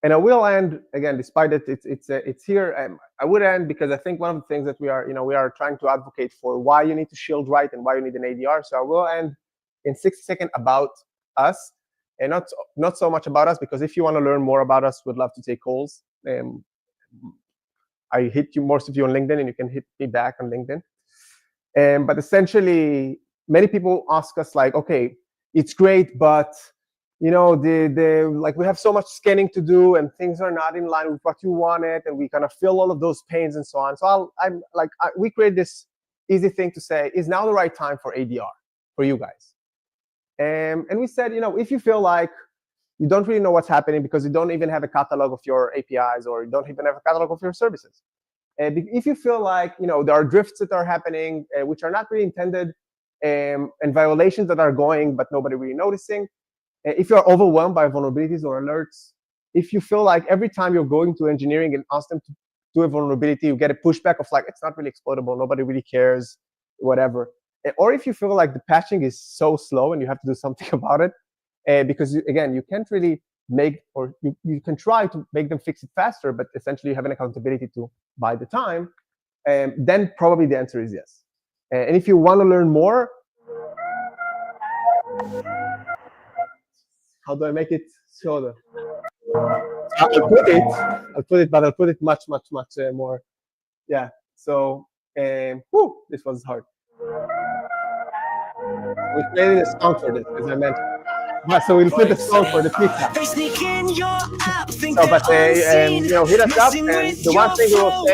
I will end again, despite that it's here. I would end because I think one of the things that we are trying to advocate for why you need to shield right and why you need an ADR. So I will end in 60 seconds about us, and not so much about us, because if you want to learn more about us, we'd love to take calls. I hit most of you on LinkedIn, and you can hit me back on LinkedIn. But essentially, many people ask us okay, it's great, but we have so much scanning to do, and things are not in line with what you wanted, and we feel all of those pains and so on. So we create this easy thing to say, is now the right time for ADR for you guys? And we said, if you feel like you don't really know what's happening because you don't even have a catalog of your APIs or you don't even have a catalog of your services. If you feel like there are drifts that are happening which are not really intended, and violations that are going but nobody really noticing, if you're overwhelmed by vulnerabilities or alerts, if you feel like every time you're going to engineering and ask them to do a vulnerability, you get a pushback of like, it's not really exploitable, nobody really cares, whatever. Or if you feel like the patching is so slow and you have to do something about it, because again, you can't really make, or you can try to make them fix it faster, but essentially you have an accountability to buy the time, then probably the answer is yes. And if you want to learn more, how do I make it shorter? I'll put it, but I'll put it much more. Yeah. So, this was hard. We created a song for this, as I mentioned. So we'll put the song for the pizza. So, but hit us up, and the one thing we will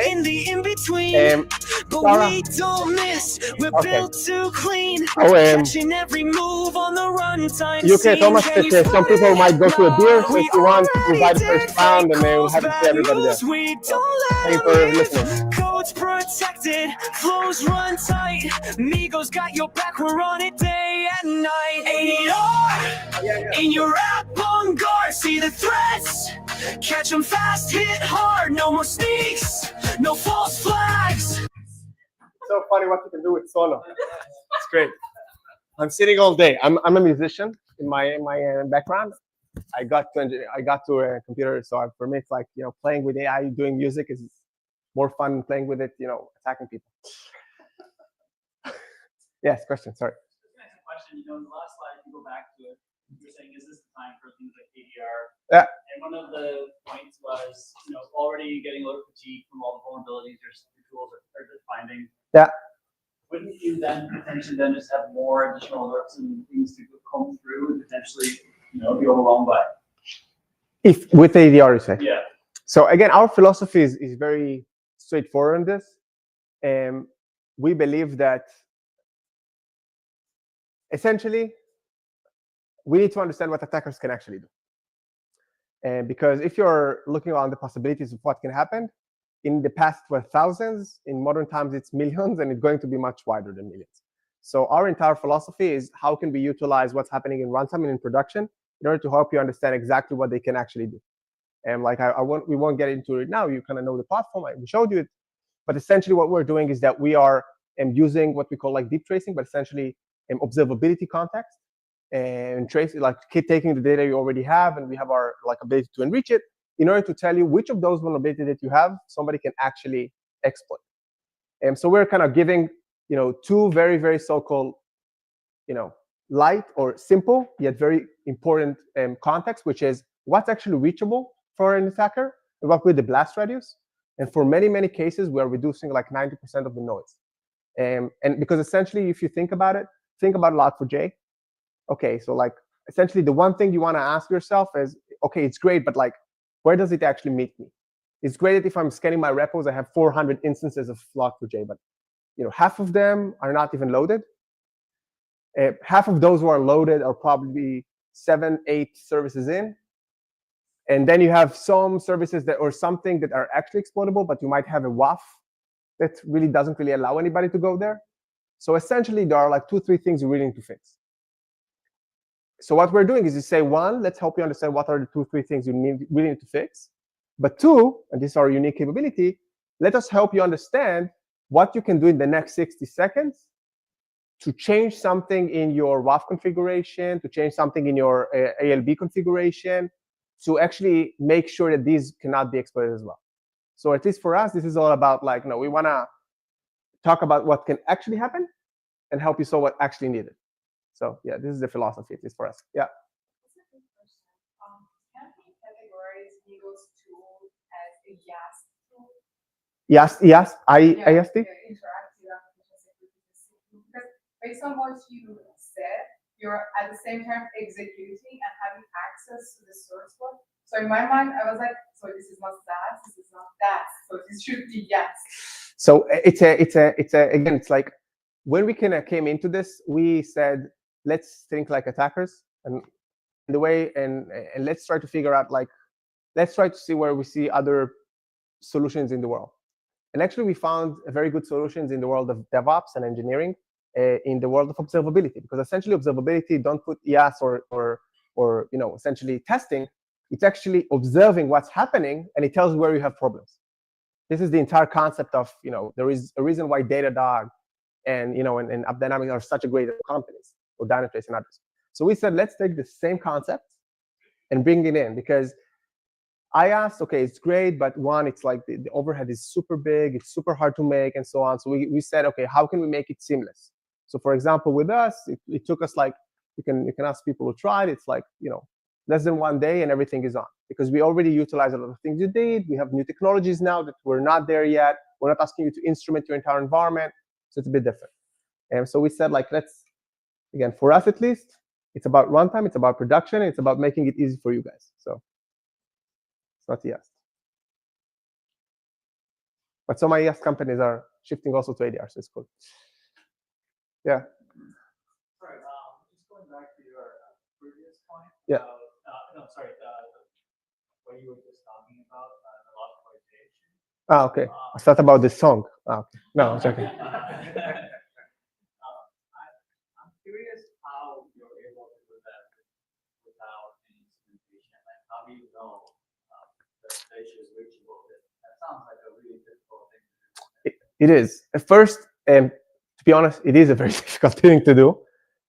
say, UK Thomas said some people might go to a beer, so if you want to buy the first pound, and we'll have to see everybody there. So, thank you for listening. Codes protected, flows run tight. Migos got your back, we're on it day and night. ADR in your app on guard, see the threats, catch them fast, hit hard, no more sneaks, no false flags. So funny what you can do with solo. It's great. I'm sitting all day. I'm a musician in my background. I got to a computer, so for me it's like playing with AI, doing music is more fun than playing with it, attacking people. Yes, question. Sorry. Question. In the last slide, if you go back to it, you're saying, is this the time for things like ADR? Yeah. And one of the points was, already getting a little fatigue from all the vulnerabilities your tools are finding. Yeah. Wouldn't you then potentially then just have more additional alerts and things to come through and potentially, be overwhelmed by? If with ADR, you say? Yeah. So again, our philosophy is very straightforward on this. We believe that essentially we need to understand what attackers can actually do. Because if you're looking on the possibilities of what can happen, in the past were thousands, in modern times it's millions, and it's going to be much wider than millions. So our entire philosophy is how can we utilize what's happening in runtime and in production in order to help you understand exactly what they can actually do. And like we won't get into it now. You kind of know the platform. We showed you it. But essentially what we're doing is that we are using what we call like deep tracing, but essentially observability context and taking the data you already have, and we have our ability to enrich it in order to tell you which of those vulnerabilities that you have somebody can actually exploit. And so we're kind of giving two very, very so-called light or simple yet very important context, which is what's actually reachable for an attacker and what with the blast radius. And for many, many cases, we are reducing like 90% of the noise. And because essentially, if you think about it, think about Log4j. Okay, so essentially the one thing you want to ask yourself is, okay, it's great, but where does it actually meet me? It's great that if I'm scanning my repos, I have 400 instances of Log4j, but half of them are not even loaded. Half of those who are loaded are probably 7, 8 services in. And then you have some services or something that are actually exploitable, but you might have a WAF that really doesn't really allow anybody to go there. So essentially, there are 2, 3 things you really need to fix. So what we're doing is you say, one, let's help you understand what are the 2, 3 things you really need to fix. But two, and this is our unique capability, let us help you understand what you can do in the next 60 seconds to change something in your WAF configuration, to change something in your ALB configuration, to actually make sure that these cannot be exploited as well. So at least for us, this is all about we want to talk about what can actually happen and help you solve what actually needed. So yeah, this is the philosophy, at least for us. Yeah. Can we categorize Migos tool as a YAST tool? Yes, IAST? Interactive application security. Because based on what you said, you're at the same time executing and having access to the source code. So in my mind, I was like, so this is not that, this is not that. So this should be YAST. So it's again, it's like when we came into this, we said, let's think like attackers, and let's try to figure out, like, let's try to see where we see other solutions in the world. And actually, we found very good solutions in the world of DevOps and engineering, in the world of observability, because essentially observability don't put IaaS or essentially testing. It's actually observing what's happening, and it tells you where you have problems. This is the entire concept of, there is a reason why Datadog and AppDynamics are such a great companies, or Dynatrace and others. So we said, let's take the same concept and bring it in, because IaaS, okay, it's great, but one, it's like the overhead is super big, it's super hard to make, and so on. So we said, okay, how can we make it seamless? So for example, with us, it took us like, you can ask people who tried, it's like, less than 1 day and everything is on. Because we already utilize a lot of things you did. We have new technologies now that we're not there yet. We're not asking you to instrument your entire environment. So it's a bit different. And so we said, like, again, for us at least, it's about runtime, it's about production, it's about making it easy for you guys. So it's not yes. But some IaaS companies are shifting also to ADR, so it's cool. Yeah. Sorry, just going back to your previous point. Yeah. What you were just talking about, the localization. Okay. I thought about this song. Okay. No, it's okay. I'm curious how you're able to do that without any instrumentation. Like, how do you know the fish is reachable? That sounds like a really difficult thing to do. It is. At first, to be honest, it is a very difficult thing to do.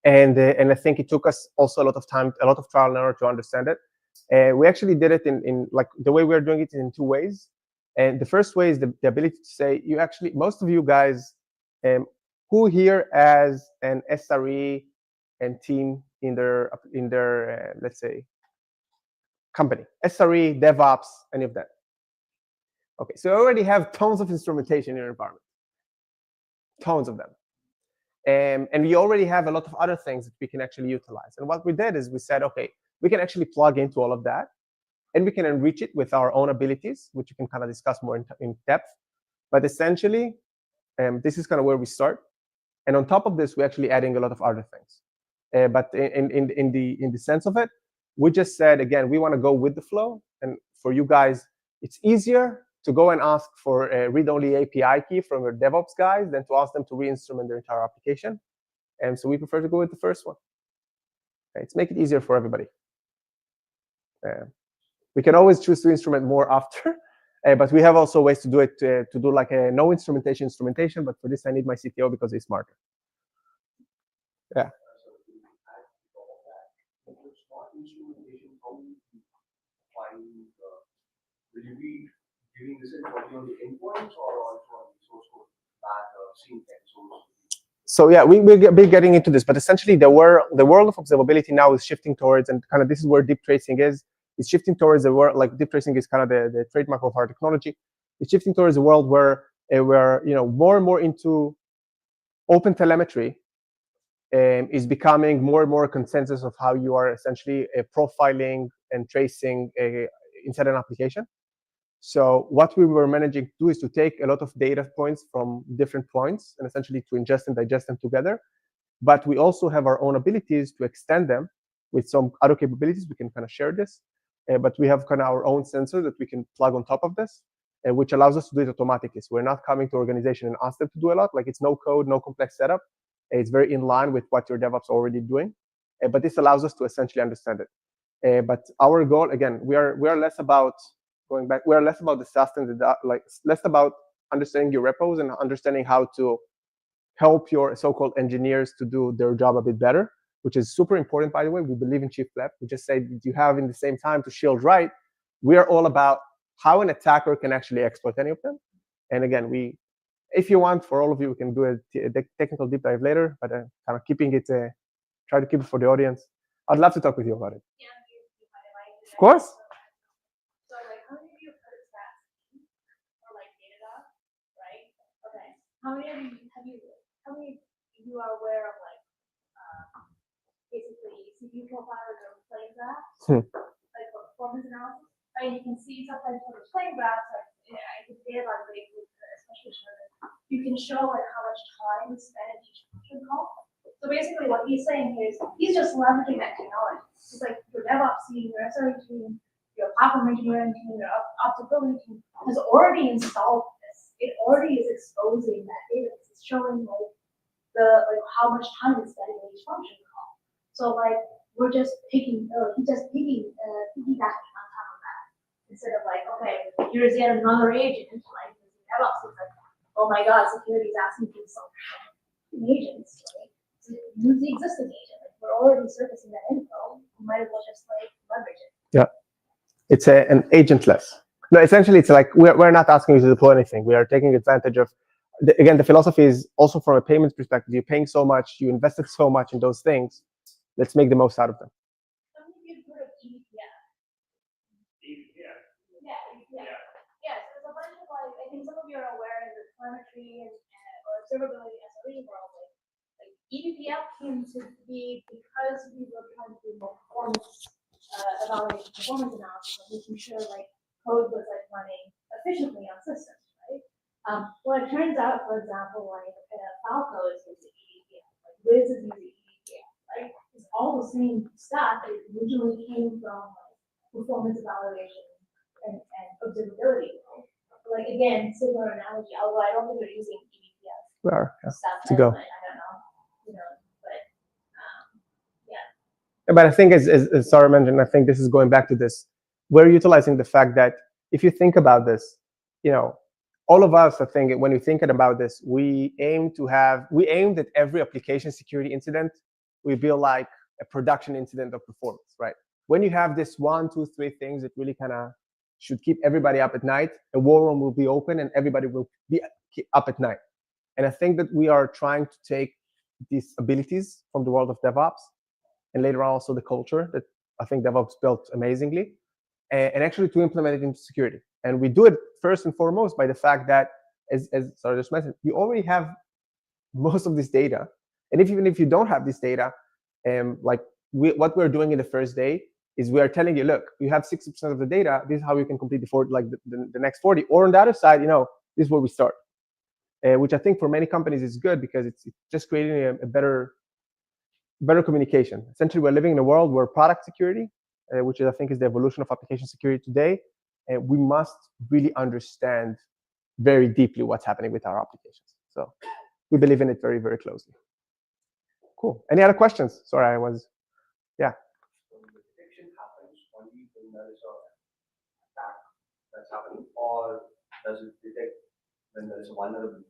And I think it took us also a lot of time, a lot of trial and error to understand it. We actually did it in like the way we're doing it in 2 ways. And the first way is the ability to say, most of you guys, who here has an SRE and team in their let's say, company, SRE, DevOps, any of that. Okay, so you already have tons of instrumentation in your environment, tons of them. And we already have a lot of other things that we can actually utilize. And what we did is we said, okay, we can actually plug into all of that, and we can enrich it with our own abilities, which you can kind of discuss more in depth. But essentially, this is kind of where we start. And on top of this, we're actually adding a lot of other things. But in the sense of it, we just said, again, we want to go with the flow. And for you guys, it's easier to go and ask for a read-only API key from your DevOps guys than to ask them to re-instrument their entire application. And so we prefer to go with the first one. Okay, let's make it easier for everybody. We can always choose to instrument more after, but we have also ways to do it, to do like a no instrumentation. But for this, I need my CTO because he's smarter. Yeah. Will you be giving this information on the endpoints or also on the source code that sync and source? So yeah, we'll be getting into this, but essentially the world of observability now is shifting towards, and kind of this is where deep tracing is. It's shifting towards the world, like deep tracing is kind of the trademark of our technology. It's shifting towards a world where we're more and more into open telemetry, is becoming more and more a consensus of how you are essentially profiling and tracing inside an application. So what we were managing to do is to take a lot of data points from different points and essentially to ingest and digest them together. But we also have our own abilities to extend them with some other capabilities. We can kind of share this. But we have kind of our own sensor that we can plug on top of this, which allows us to do it automatically. So we're not coming to organization and ask them to do a lot. Like, it's no code, no complex setup. It's very in line with what your DevOps are already doing. But this allows us to essentially understand it. But our goal, again, we are less about going back. We are less about the SaaS and less about understanding your repos and understanding how to help your so-called engineers to do their job a bit better, which is super important, by the way. We believe in Chief Left. We just say that you have in the same time to shield right. We are all about how an attacker can actually exploit any of them. And again, if you want, for all of you, we can do a technical deep dive later, but kind of keeping it, try to keep it for the audience. I'd love to talk with you about it. Yeah, of course. So, like, how many of you have heard of SaaS or like Datadog, right? Okay. How many of you are aware of like basically CPU profilers or flame graphs, like for performance analysis? Right, you can see sometimes for the flame graphs, like I think Datadog, especially you can show like how much time is spent at each function call. So basically what he's saying is, he's just leveraging that technology. It's like your DevOps team, your SRE team, your platform engineering team, your observability team has already installed this. It already is exposing that data. It's showing like how much time it's spending in each function call. So like we're just piggybacking on top of that. Instead of like, okay, here's yet another agent, like DevOps is like, oh my god, security is asking for some agents, right? So use the existing agent. Like we're already surfacing that info. You might as well just like leverage it. Yeah, it's an agentless. No, essentially, it's like we're not asking you to deploy anything. We are taking advantage of. Again, the philosophy is also from a payments perspective. You're paying so much, you invested so much in those things. Let's make the most out of them. Some of you heard of EVPF. Yeah. Yeah, so there's a bunch of like, I think some of you are aware in the telemetry or observability SRE world, like EVPF came to be because we were trying to do more performance evaluation, performance analysis, of making sure like code was like running efficiently on systems, right? Well, it turns out, for example, like Falco is using EVPF, like Wiz is using EVPF, right? It's all the same stuff. It originally came from like performance evaluation and observability. Like again, similar analogy, although I don't think they're using EVPF We are, yeah. stuff. To go. I don't know, but But I think, as Sarah mentioned, I think this is going back to this. We're utilizing the fact that if you think about this, all of us, I think, when you're thinking about this, we aimed at every application security incident, we build like a production incident of performance, right? When you have this 1, 2, 3 things that really kind of should keep everybody up at night, a war room will be open and everybody will be up at night. And I think that we are trying to take these abilities from the world of DevOps and later on also the culture that I think DevOps built amazingly, and actually to implement it into security. And we do it first and foremost by the fact that, as Sarah just mentioned, you already have most of this data. And even if you don't have this data, what we're doing in the first day is we are telling you, look, you have 60% of the data. This is how you can complete the next 40. Or on the other side, this is where we start, which I think for many companies is good because it's just creating a better communication. Essentially, we're living in a world where product security, which I think is the evolution of application security today, we must really understand very deeply what's happening with our applications. So we believe in it very, very closely. Cool. Any other questions? Sorry, yeah. When the detection happens, only when there is an attack that's happening, or does it detect when there is a vulnerability?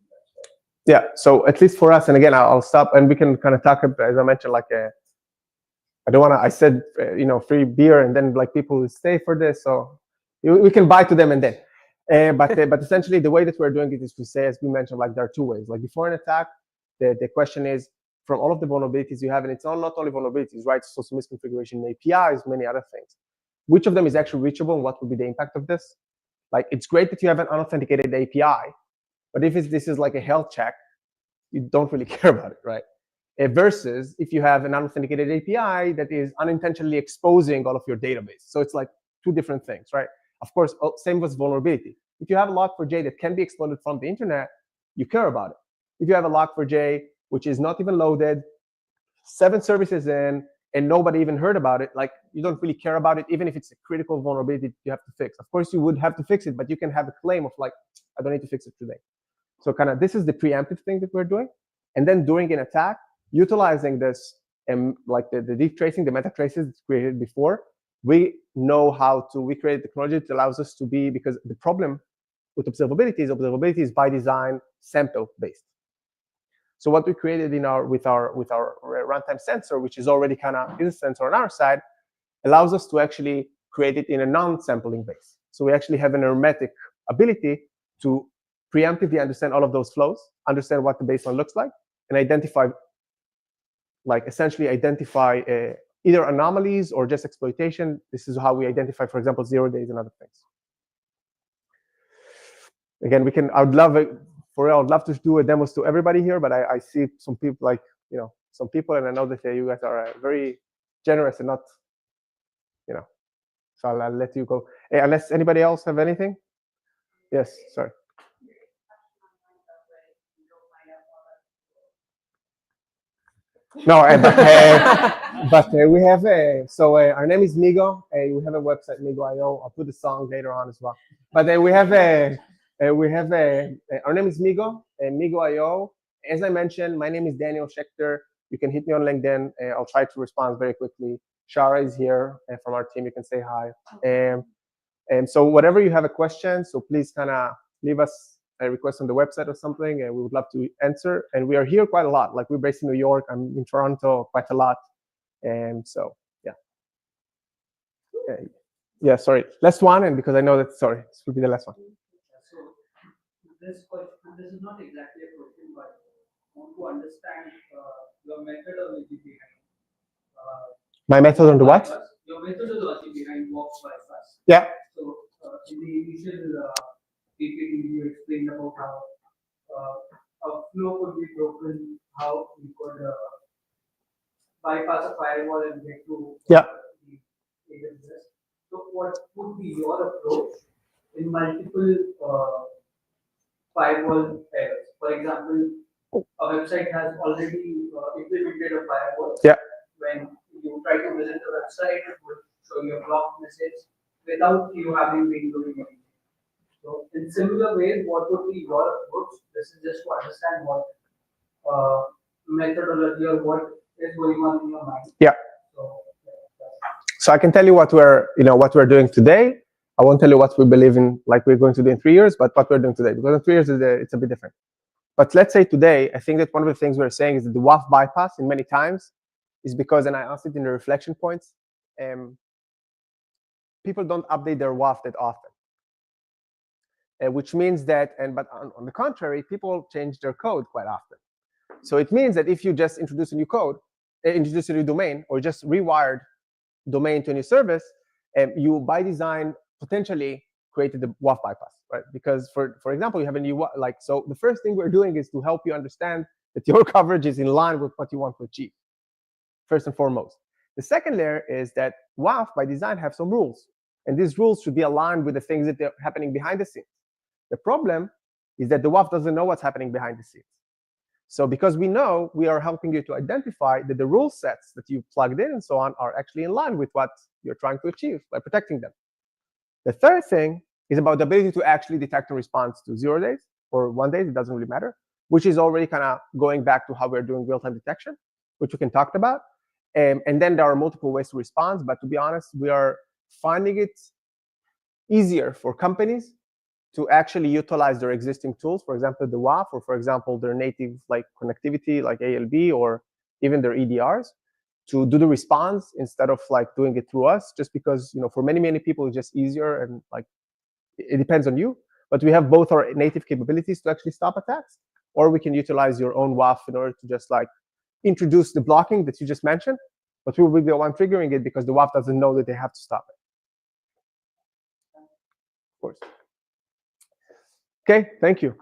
Yeah, so at least for us, and again, I'll stop and we can kind of talk, as I mentioned, I don't want to, I said, free beer and then like people will stay for this, so we can buy to them and then. But essentially the way that we're doing it is to say, as we mentioned, like there are 2 ways. Like before an attack, the question is, from all of the vulnerabilities you have, and it's not only vulnerabilities, right? So some misconfiguration APIs, many other things. Which of them is actually reachable and what would be the impact of this? Like it's great that you have an unauthenticated API, but if this is like a health check, you don't really care about it, right? Versus if you have an unauthenticated API that is unintentionally exposing all of your database. So it's like 2 different things, right? Of course, same with vulnerability. If you have a log4j that can be exploited from the internet, you care about it. If you have a log4j which is not even loaded, 7 services in, and nobody even heard about it, like you don't really care about it, even if it's a critical vulnerability you have to fix. Of course, you would have to fix it, but you can have a claim of like, I don't need to fix it today. So kind of this is the preemptive thing that we're doing. And then during an attack, utilizing this, like the deep tracing, the meta traces that's created before, we know how to, we create technology that allows us to be, because the problem with observability is by design sample-based. So what we created with our runtime sensor, which is already kind of is a sensor on our side, allows us to actually create it in a non-sampling base. So we actually have an hermetic ability to preemptively understand all of those flows, understand what the baseline looks like, and identify, essentially identify either anomalies or just exploitation. This is how we identify, for example, 0 days and other things. Again, I would love to do a demos to everybody here, but I see some people some people, and I know that you guys are very generous and not, so I'll let you go. Unless anybody else have anything? Yes, sorry. No, but we have so our name is Migo. We have a website, Migo.io. I'll put the song later on as well. But we have our name is Migo, Migo.io. As I mentioned, my name is Daniel Schechter. You can hit me on LinkedIn. I'll try to respond very quickly. Shara is here from our team. You can say hi. And so whatever you have a question, so please kind of leave us a request on the website or something, and we would love to answer. And we are here quite a lot. Like we're based in New York. I'm in Toronto quite a lot. And so, yeah. Yeah, sorry. Last one, and because I know that, sorry, this will be the last one. So this question, this is not exactly a question, but I want to understand your methodology behind. My method on the what? Your methodology behind WASP bypass. Yeah. So in the initial PPT, you explained about how a flow could be broken, how you could bypass a firewall and get to Yeah. the AWS. So what would be your approach in multiple firewall pairs? For example, a website has already implemented a firewall. Yeah. When you try to visit the website, it would show you a blocked message without you having been doing anything. So in similar ways, what would be your approach? This is just to understand what methodology or what is going on in your mind. Yeah. So I can tell you what we're doing today. I won't tell you what we believe in, like we're going to do in 3 years, but what we're doing today, because in 3 years it's a bit different. But let's say today, I think that one of the things we're saying is that the WAF bypass in many times is because, and I asked it in the reflection points, people don't update their WAF that often. Which means that, but on the contrary, people change their code quite often. So it means that if you just introduce a new code, introduce a new domain, or just rewired domain to a new service, you by design potentially created the WAF bypass, right? Because for example, you have a new so the first thing we're doing is to help you understand that your coverage is in line with what you want to achieve, first and foremost. The second layer is that WAF by design have some rules, and these rules should be aligned with the things that are happening behind the scenes. The problem is that the WAF doesn't know what's happening behind the scenes. So because we know, we are helping you to identify that the rule sets that you've plugged in and so on are actually in line with what you're trying to achieve by protecting them. The third thing is about the ability to actually detect a response to 0 days or 1 day, it doesn't really matter, which is already kind of going back to how we're doing real-time detection, which we can talk about. And then there are multiple ways to respond, but to be honest, we are finding it easier for companies to actually utilize their existing tools, for example, the WAF, or for example, their native like connectivity, like ALB, or even their EDRs, to do the response instead of like doing it through us, just because for many people it's just easier, and like it depends on you. But we have both our native capabilities to actually stop attacks, or we can utilize your own WAF in order to just like introduce the blocking that you just mentioned, but we will be the one triggering it because the WAF doesn't know that they have to stop it. Of course. Okay, thank you.